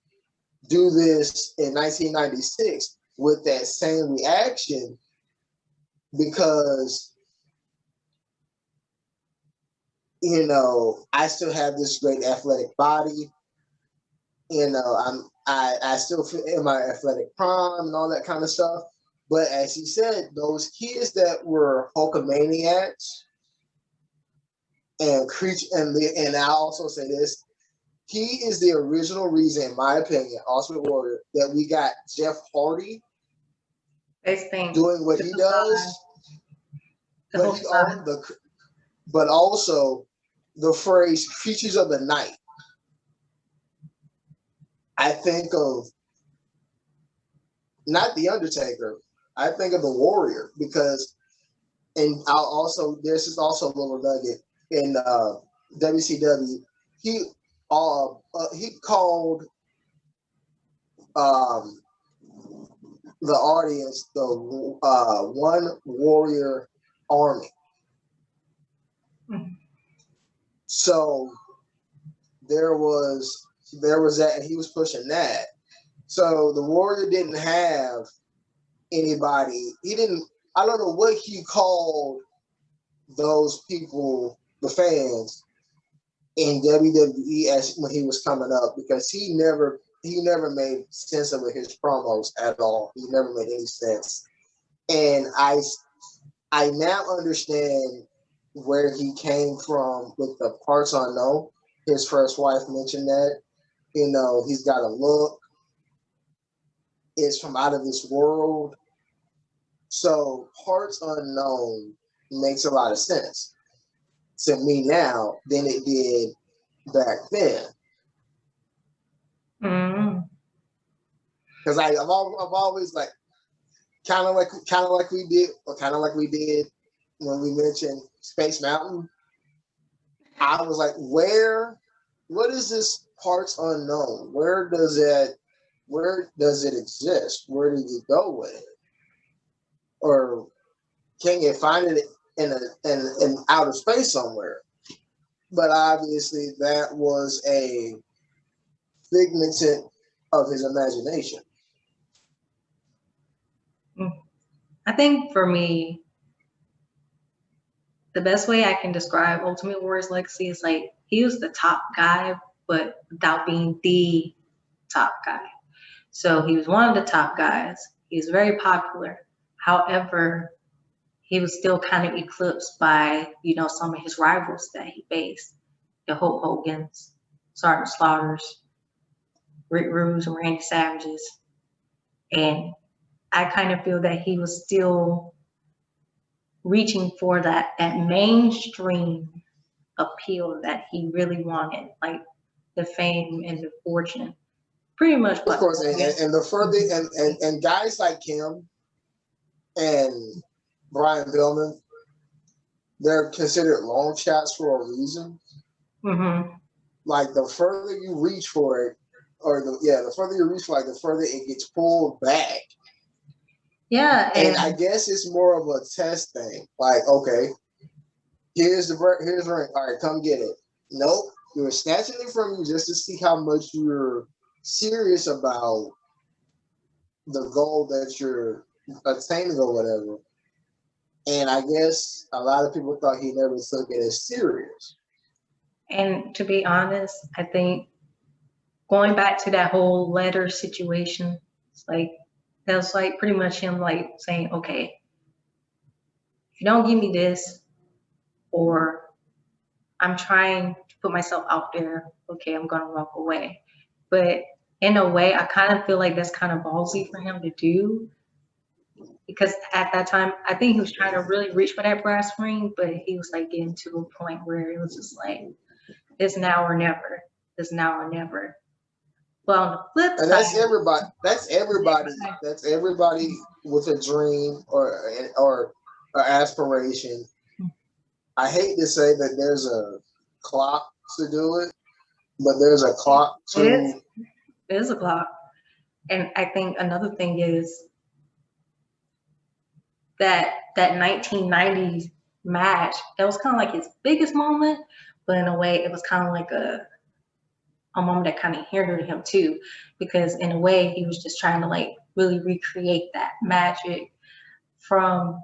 do this in 1996 with that same reaction because, you know, I still have this great athletic body. You know, I still feel in my athletic prime and all that kind of stuff. But as he said, those kids that were Hulkamaniacs and I also say this, he is the original reason, in my opinion, Ultimate Warrior, that we got Jeff Hardy doing what he does. But also the phrase "creatures of the night." I think of not the Undertaker. I think of the Warrior because, and this is also a little nugget in WCW. He called the audience the One Warrior Army. Mm-hmm. So there was that, and he was pushing that. So the Warrior didn't have anybody. I don't know what he called those people, the fans in WWE when he was coming up, because he never made sense of his promos at all. He never made any sense. And I now understand where he came from with the parts unknown. His first wife mentioned that, he's got a look. It's from out of this world. So parts unknown makes a lot of sense to me now than it did back then. Because I've always like kind of like we did when we mentioned Space Mountain. I was like, what is this parts unknown? Where does it exist? Where did you go with it? Or can you find it in outer space somewhere? But obviously that was a figment of his imagination. I think for me, the best way I can describe Ultimate Warrior's legacy is like he was the top guy, but without being the top guy. So he was one of the top guys. He was very popular. However, he was still kind of eclipsed by, some of his rivals that he faced. The Hulk Hogan's, Sergeant Slaughter's, Rick Rude's, and Randy Savage's. And I kind of feel that he was still reaching for that mainstream appeal that he really wanted, like the fame and the fortune. Pretty much. Of course, and the further and guys like him and Brian Pillman, they're considered long shots for a reason. Mm-hmm. Like the further you reach for it, the further you reach for it, the further it gets pulled back. Yeah, and I guess it's more of a test thing. Like, okay, here's the ring. All right, come get it. Nope, you're snatching it from you just to see how much you're serious about the goal that you're attaining or whatever. And I guess a lot of people thought he never took it as serious. And to be honest, I think going back to that whole letter situation, it's like that was like pretty much him like saying, okay, if you don't give me this, or I'm trying to put myself out there, okay, I'm gonna walk away. But in a way, I kind of feel like that's kind of ballsy for him to do, because at that time, I think he was trying to really reach for that brass ring, but he was like getting to a point where it was just like, it's now or never. It's now or never. Well, on the flip side, that's everybody. That's everybody with a dream or aspiration. I hate to say that there's a clock to do it, but there's a clock to. It is a clock, and I think another thing is that 1990s match, that was kind of like his biggest moment, but in a way, it was kind of like a moment that kind of hindered him too, because in a way, he was just trying to like really recreate that magic from,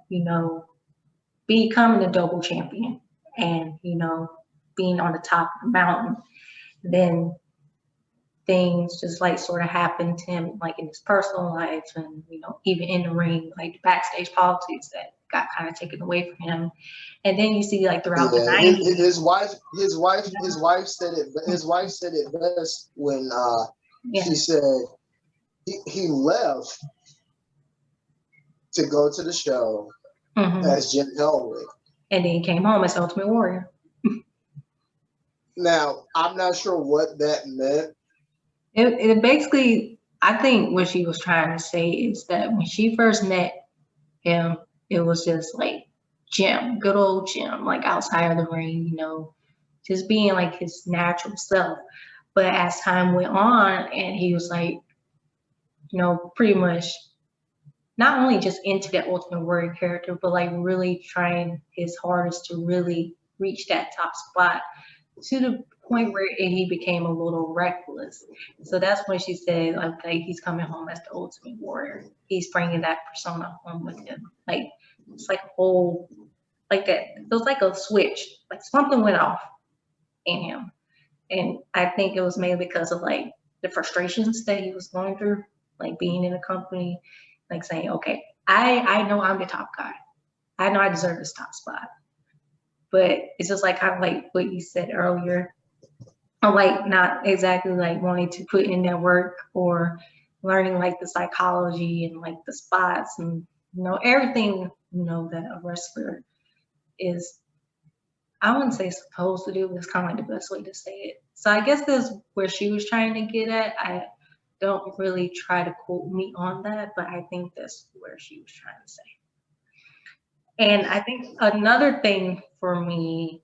becoming a double champion and, being on the top of the mountain. Then things just like sort of happened to him, like in his personal life and, even in the ring, like the backstage politics that got kind of taken away from him. And then you see like throughout the Yeah, 90s. his wife said it best when she said he left to go to the show as Jim Hellwig. And then he came home as Ultimate Warrior. Now, I'm not sure what that meant. It basically, I think what she was trying to say is that when she first met him, it was just like Jim, good old Jim, like outside of the ring, you know, just being like his natural self. But as time went on and he was like, you know, pretty much not only just into that Ultimate Warrior character, but like really trying his hardest to really reach that top spot to the point where he became a little reckless. So that's when she said, okay, he's coming home as the Ultimate Warrior. He's bringing that persona home with him. Like, it's like a whole, like that. It was like a switch, like something went off in him. And I think it was mainly because of like the frustrations that he was going through, like being in a company, like saying, okay, I know I'm the top guy. I know I deserve this top spot. But it's just like kind of like what you said earlier. I'm like not exactly like wanting to put in that work or learning like the psychology and like the spots and you know everything you know that a wrestler is. I wouldn't say supposed to do, but it's kind of like the best way to say it. So I guess that's where she was trying to get at. I don't really try to quote me on that, but I think that's where she was trying to say. And I think another thing for me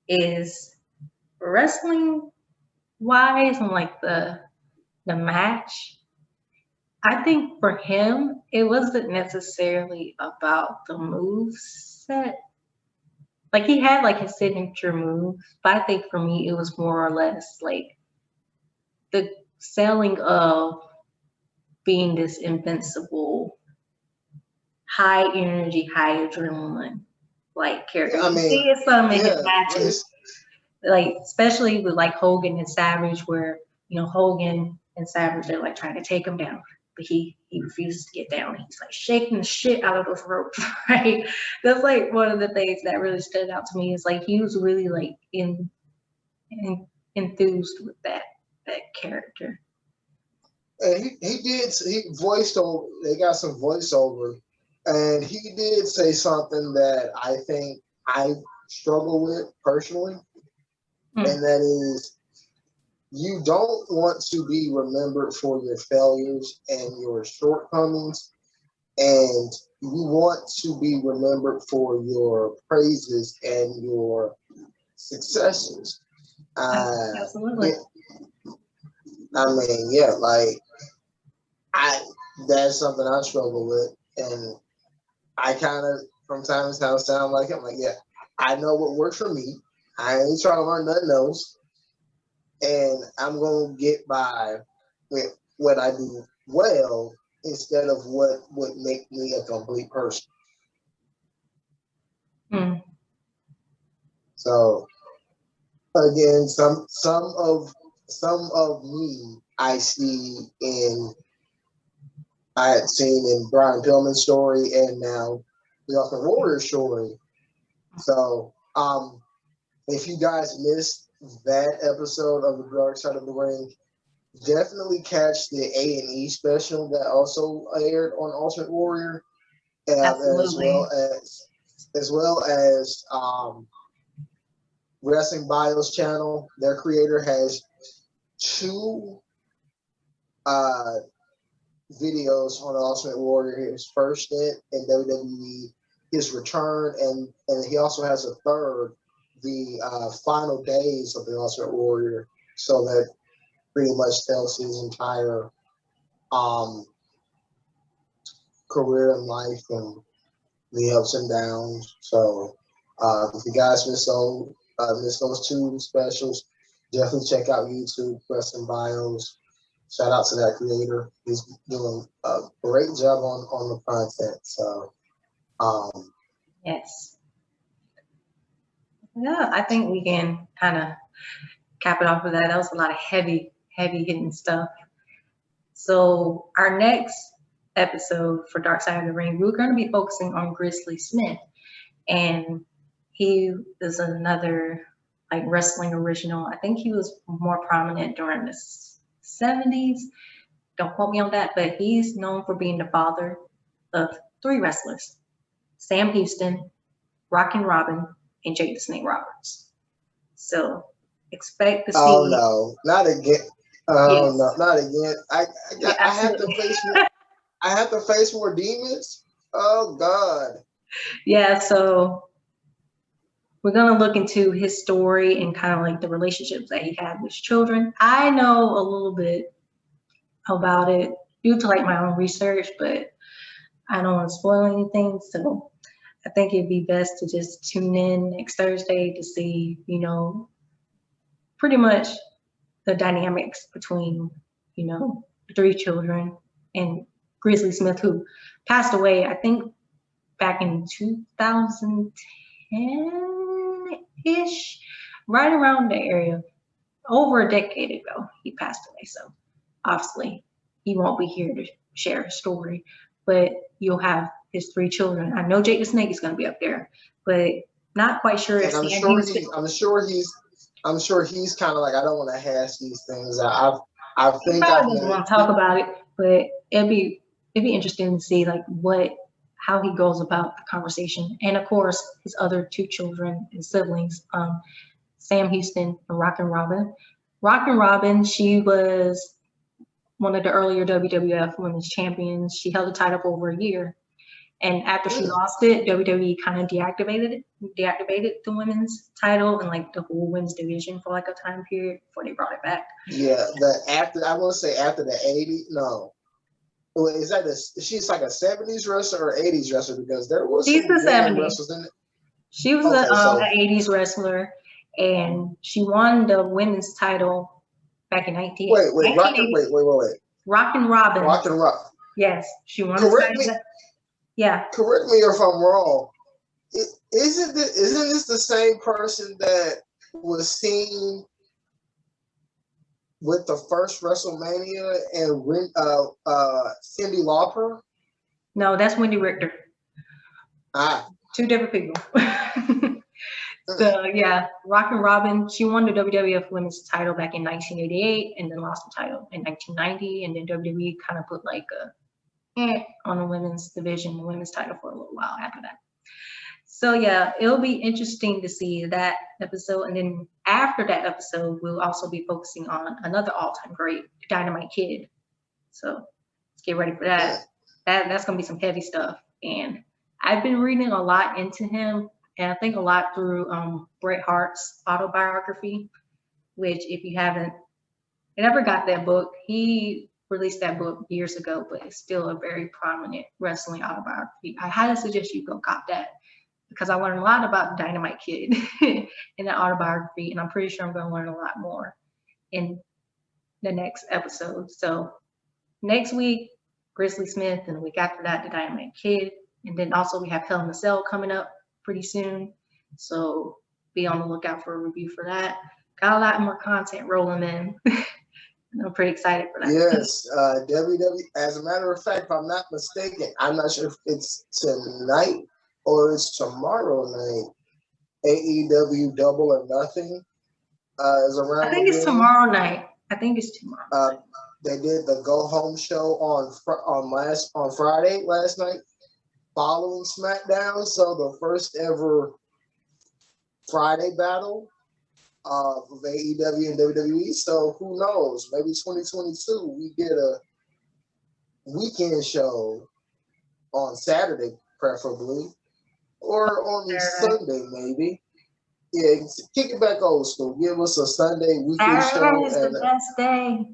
is wrestling wise and like the match. I think for him, it wasn't necessarily about the move set. Like he had like his signature moves, but I think for me, it was more or less like the selling of being this invincible, high energy, high adrenaline like character. I You mean, see it some in yeah, his matches, like especially with like Hogan and Savage, where you know Hogan and Savage they're like trying to take him down, but he refuses to get down. He's like shaking the shit out of those ropes, right? That's like one of the things that really stood out to me is like he was really like enthused with that character. And he voiced over. They got some voiceover, and he did say something that I think I struggle with personally, and that is you don't want to be remembered for your failures and your shortcomings, and you want to be remembered for your praises and your successes. Absolutely. I mean, yeah, like that's something I struggle with, and I kind of from time to time sound like him. Like, yeah, I know what works for me. I ain't trying to learn nothing else, and I'm gonna get by with what I do well instead of what would make me a complete person. So again, some of me I had seen in Brian Pillman's story and now the Ultimate Warrior story. So if you guys missed that episode of The Dark Side of the Ring, definitely catch the A&E special that also aired on Ultimate Warrior, as well as Wrestling Bio's channel. Their creator has 2 videos on Ultimate Warrior: his first stint in WWE, his return, and he also has a third, the final days of the Ultimate Warrior. So that pretty much tells his entire career in life and the ups and downs. So if you guys miss those 2 specials, definitely check out YouTube, Wrestling Bios. Shout out to that creator. He's doing a great job on the content. So yes. Yeah, I think we can kind of cap it off with that. That was a lot of heavy hitting stuff. So our next episode for Dark Side of the Ring, we're going to be focusing on Grizzly Smith. And he is another like wrestling original. I think he was more prominent during the 70s. Don't quote me on that, but he's known for being the father of 3 wrestlers: Sam Houston, Rockin' Robin, and Jake the Snake Roberts. So expect to see. Oh no, not again. Oh Yes. no, not again. I have to face more. I have to face more demons. Oh God. Yeah, so we're gonna look into his story and kind of like the relationships that he had with children. I know a little bit about it due to like my own research, but I don't want to spoil anything. So I think it'd be best to just tune in next Thursday to see, you know, pretty much the dynamics between, you know, the 3 children and Grizzly Smith, who passed away, I think, back in 2010-ish, right around the area. Over a decade ago, he passed away. So obviously, he won't be here to share his story, but you'll have his 3 children. I know Jake the Snake is going to be up there, but not quite sure if And I'm sure he's kind of like, I don't want to hash these things out. I think I doesn't want to talk about it, but it'd be interesting to see like how he goes about the conversation. And of course, his other 2 children and siblings, Sam Houston and Rockin' Robin. Rockin' Robin, she was one of the earlier WWF Women's Champions. She held the title for over a year. And after she lost it, WWE kind of deactivated the women's title and like the whole women's division for like a time period before they brought it back. Yeah, I want to say after the 80s. No, is that she's like a 70s wrestler or 80s wrestler, because there was She's the 70s. wrestlers in it. She was an 80s wrestler, and she won the women's title back in 1980. Wait. Rockin' Robin. Rockin' Robin. Yes, she won. Correct me. Yeah. Correct me if I'm wrong. Isn't this the same person that was seen with the first WrestleMania and Cyndi Lauper? No, that's Wendy Richter. 2 different people. So yeah, Rockin' Robin, she won the WWF Women's title back in 1988 and then lost the title in 1990, and then WWE kind of put like a on the women's division, the women's title, for a little while after that. So yeah, it'll be interesting to see that episode. And then after that episode, we'll also be focusing on another all-time great, Dynamite Kid. So let's get ready for that. That's gonna be some heavy stuff. And I've been reading a lot into him, and I think a lot through Bret Hart's autobiography, which if you haven't ever got that book, he released that book years ago, but it's still a very prominent wrestling autobiography. I highly suggest you go cop that, because I learned a lot about Dynamite Kid in that autobiography, and I'm pretty sure I'm going to learn a lot more in the next episode. So next week, Grizzly Smith, and the week after that, the Dynamite Kid, and then also we have Hell in a Cell coming up pretty soon, so be on the lookout for a review for that. Got a lot more content rolling in. I'm pretty excited for that. Yes, WWE. As a matter of fact, if I'm not mistaken, I'm not sure if it's tonight or it's tomorrow night. AEW Double or Nothing is around. I think it's tomorrow night. They did the Go Home show on Friday last night, following SmackDown. So the first ever Friday battle of AEW and WWE. So who knows? Maybe 2022 we get a weekend show on Saturday, preferably, or on Sunday, maybe. Yeah, kick it back old school. Give us a Sunday weekend show. Saturday is the best day.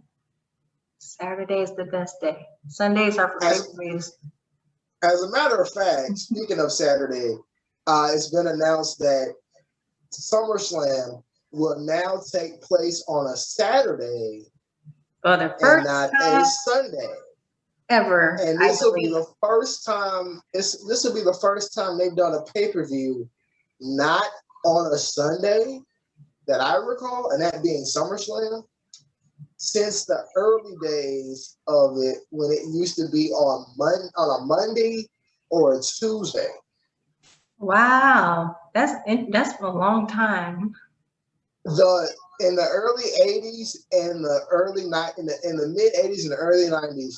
Saturday is the best day. Sundays are for pay-per-views. As a matter of fact, speaking of Saturday, it's been announced that SummerSlam will now take place on a Saturday for the first and not time a Sunday ever. And this will be the first time. This will be the first time they've done a pay-per-view not on a Sunday that I recall, and that being SummerSlam. since the early days of it, when it used to be on a Monday or a Tuesday. Wow, that's a long time. In the early 80s and the early in the mid 80s and the early 90s,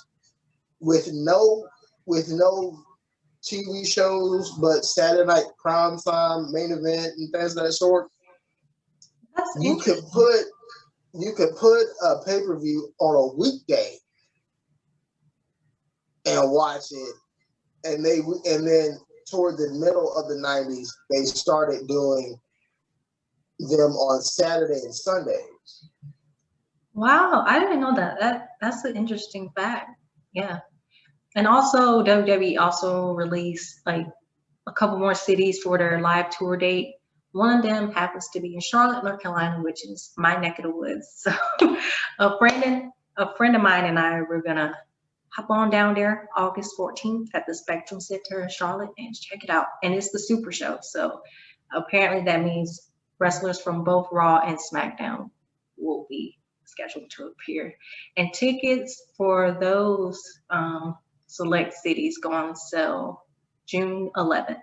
with no TV shows but Saturday night prime time, main event, and things of that sort, you could put a pay-per-view on a weekday and watch it, and then toward the middle of the 90s, they started doing them on Saturday and Sundays. Wow, I didn't know that. That's an interesting fact. Yeah. And also WWE also released like a couple more cities for their live tour date. One of them happens to be in Charlotte, North Carolina, which is my neck of the woods. So a friend of mine and I were gonna hop on down there August 14th at the Spectrum Center in Charlotte and check it out. And it's the Super Show. So apparently that means wrestlers from both Raw and SmackDown will be scheduled to appear. And tickets for those select cities go on sale June 11th.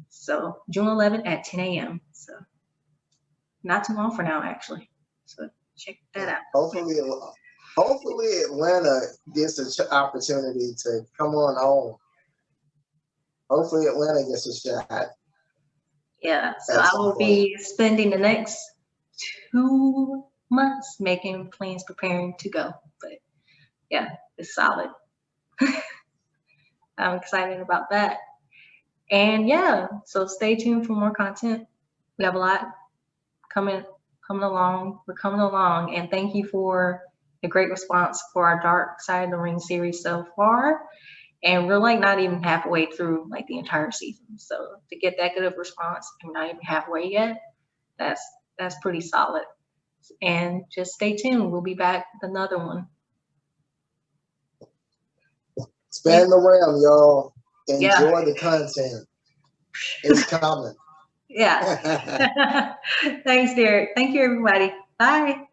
So June 11th at 10 a.m. So not too long for now, actually. So check that out. Hopefully Atlanta gets an opportunity to come on home. Hopefully Atlanta gets a shot. Yeah, so I will be spending the next 2 months making plans, preparing to go. But yeah, it's solid. I'm excited about that. And yeah, so stay tuned for more content. We have a lot coming along. We're coming along, and thank you for the great response for our Dark Side of the Ring series so far. And we're like not even halfway through like the entire season. So to get that good of response, and we're not even halfway yet, that's pretty solid. And just stay tuned. We'll be back with another one. Span the realm, y'all. Enjoy the content. It's coming. Yeah. Thanks, Derrick. Thank you, everybody. Bye.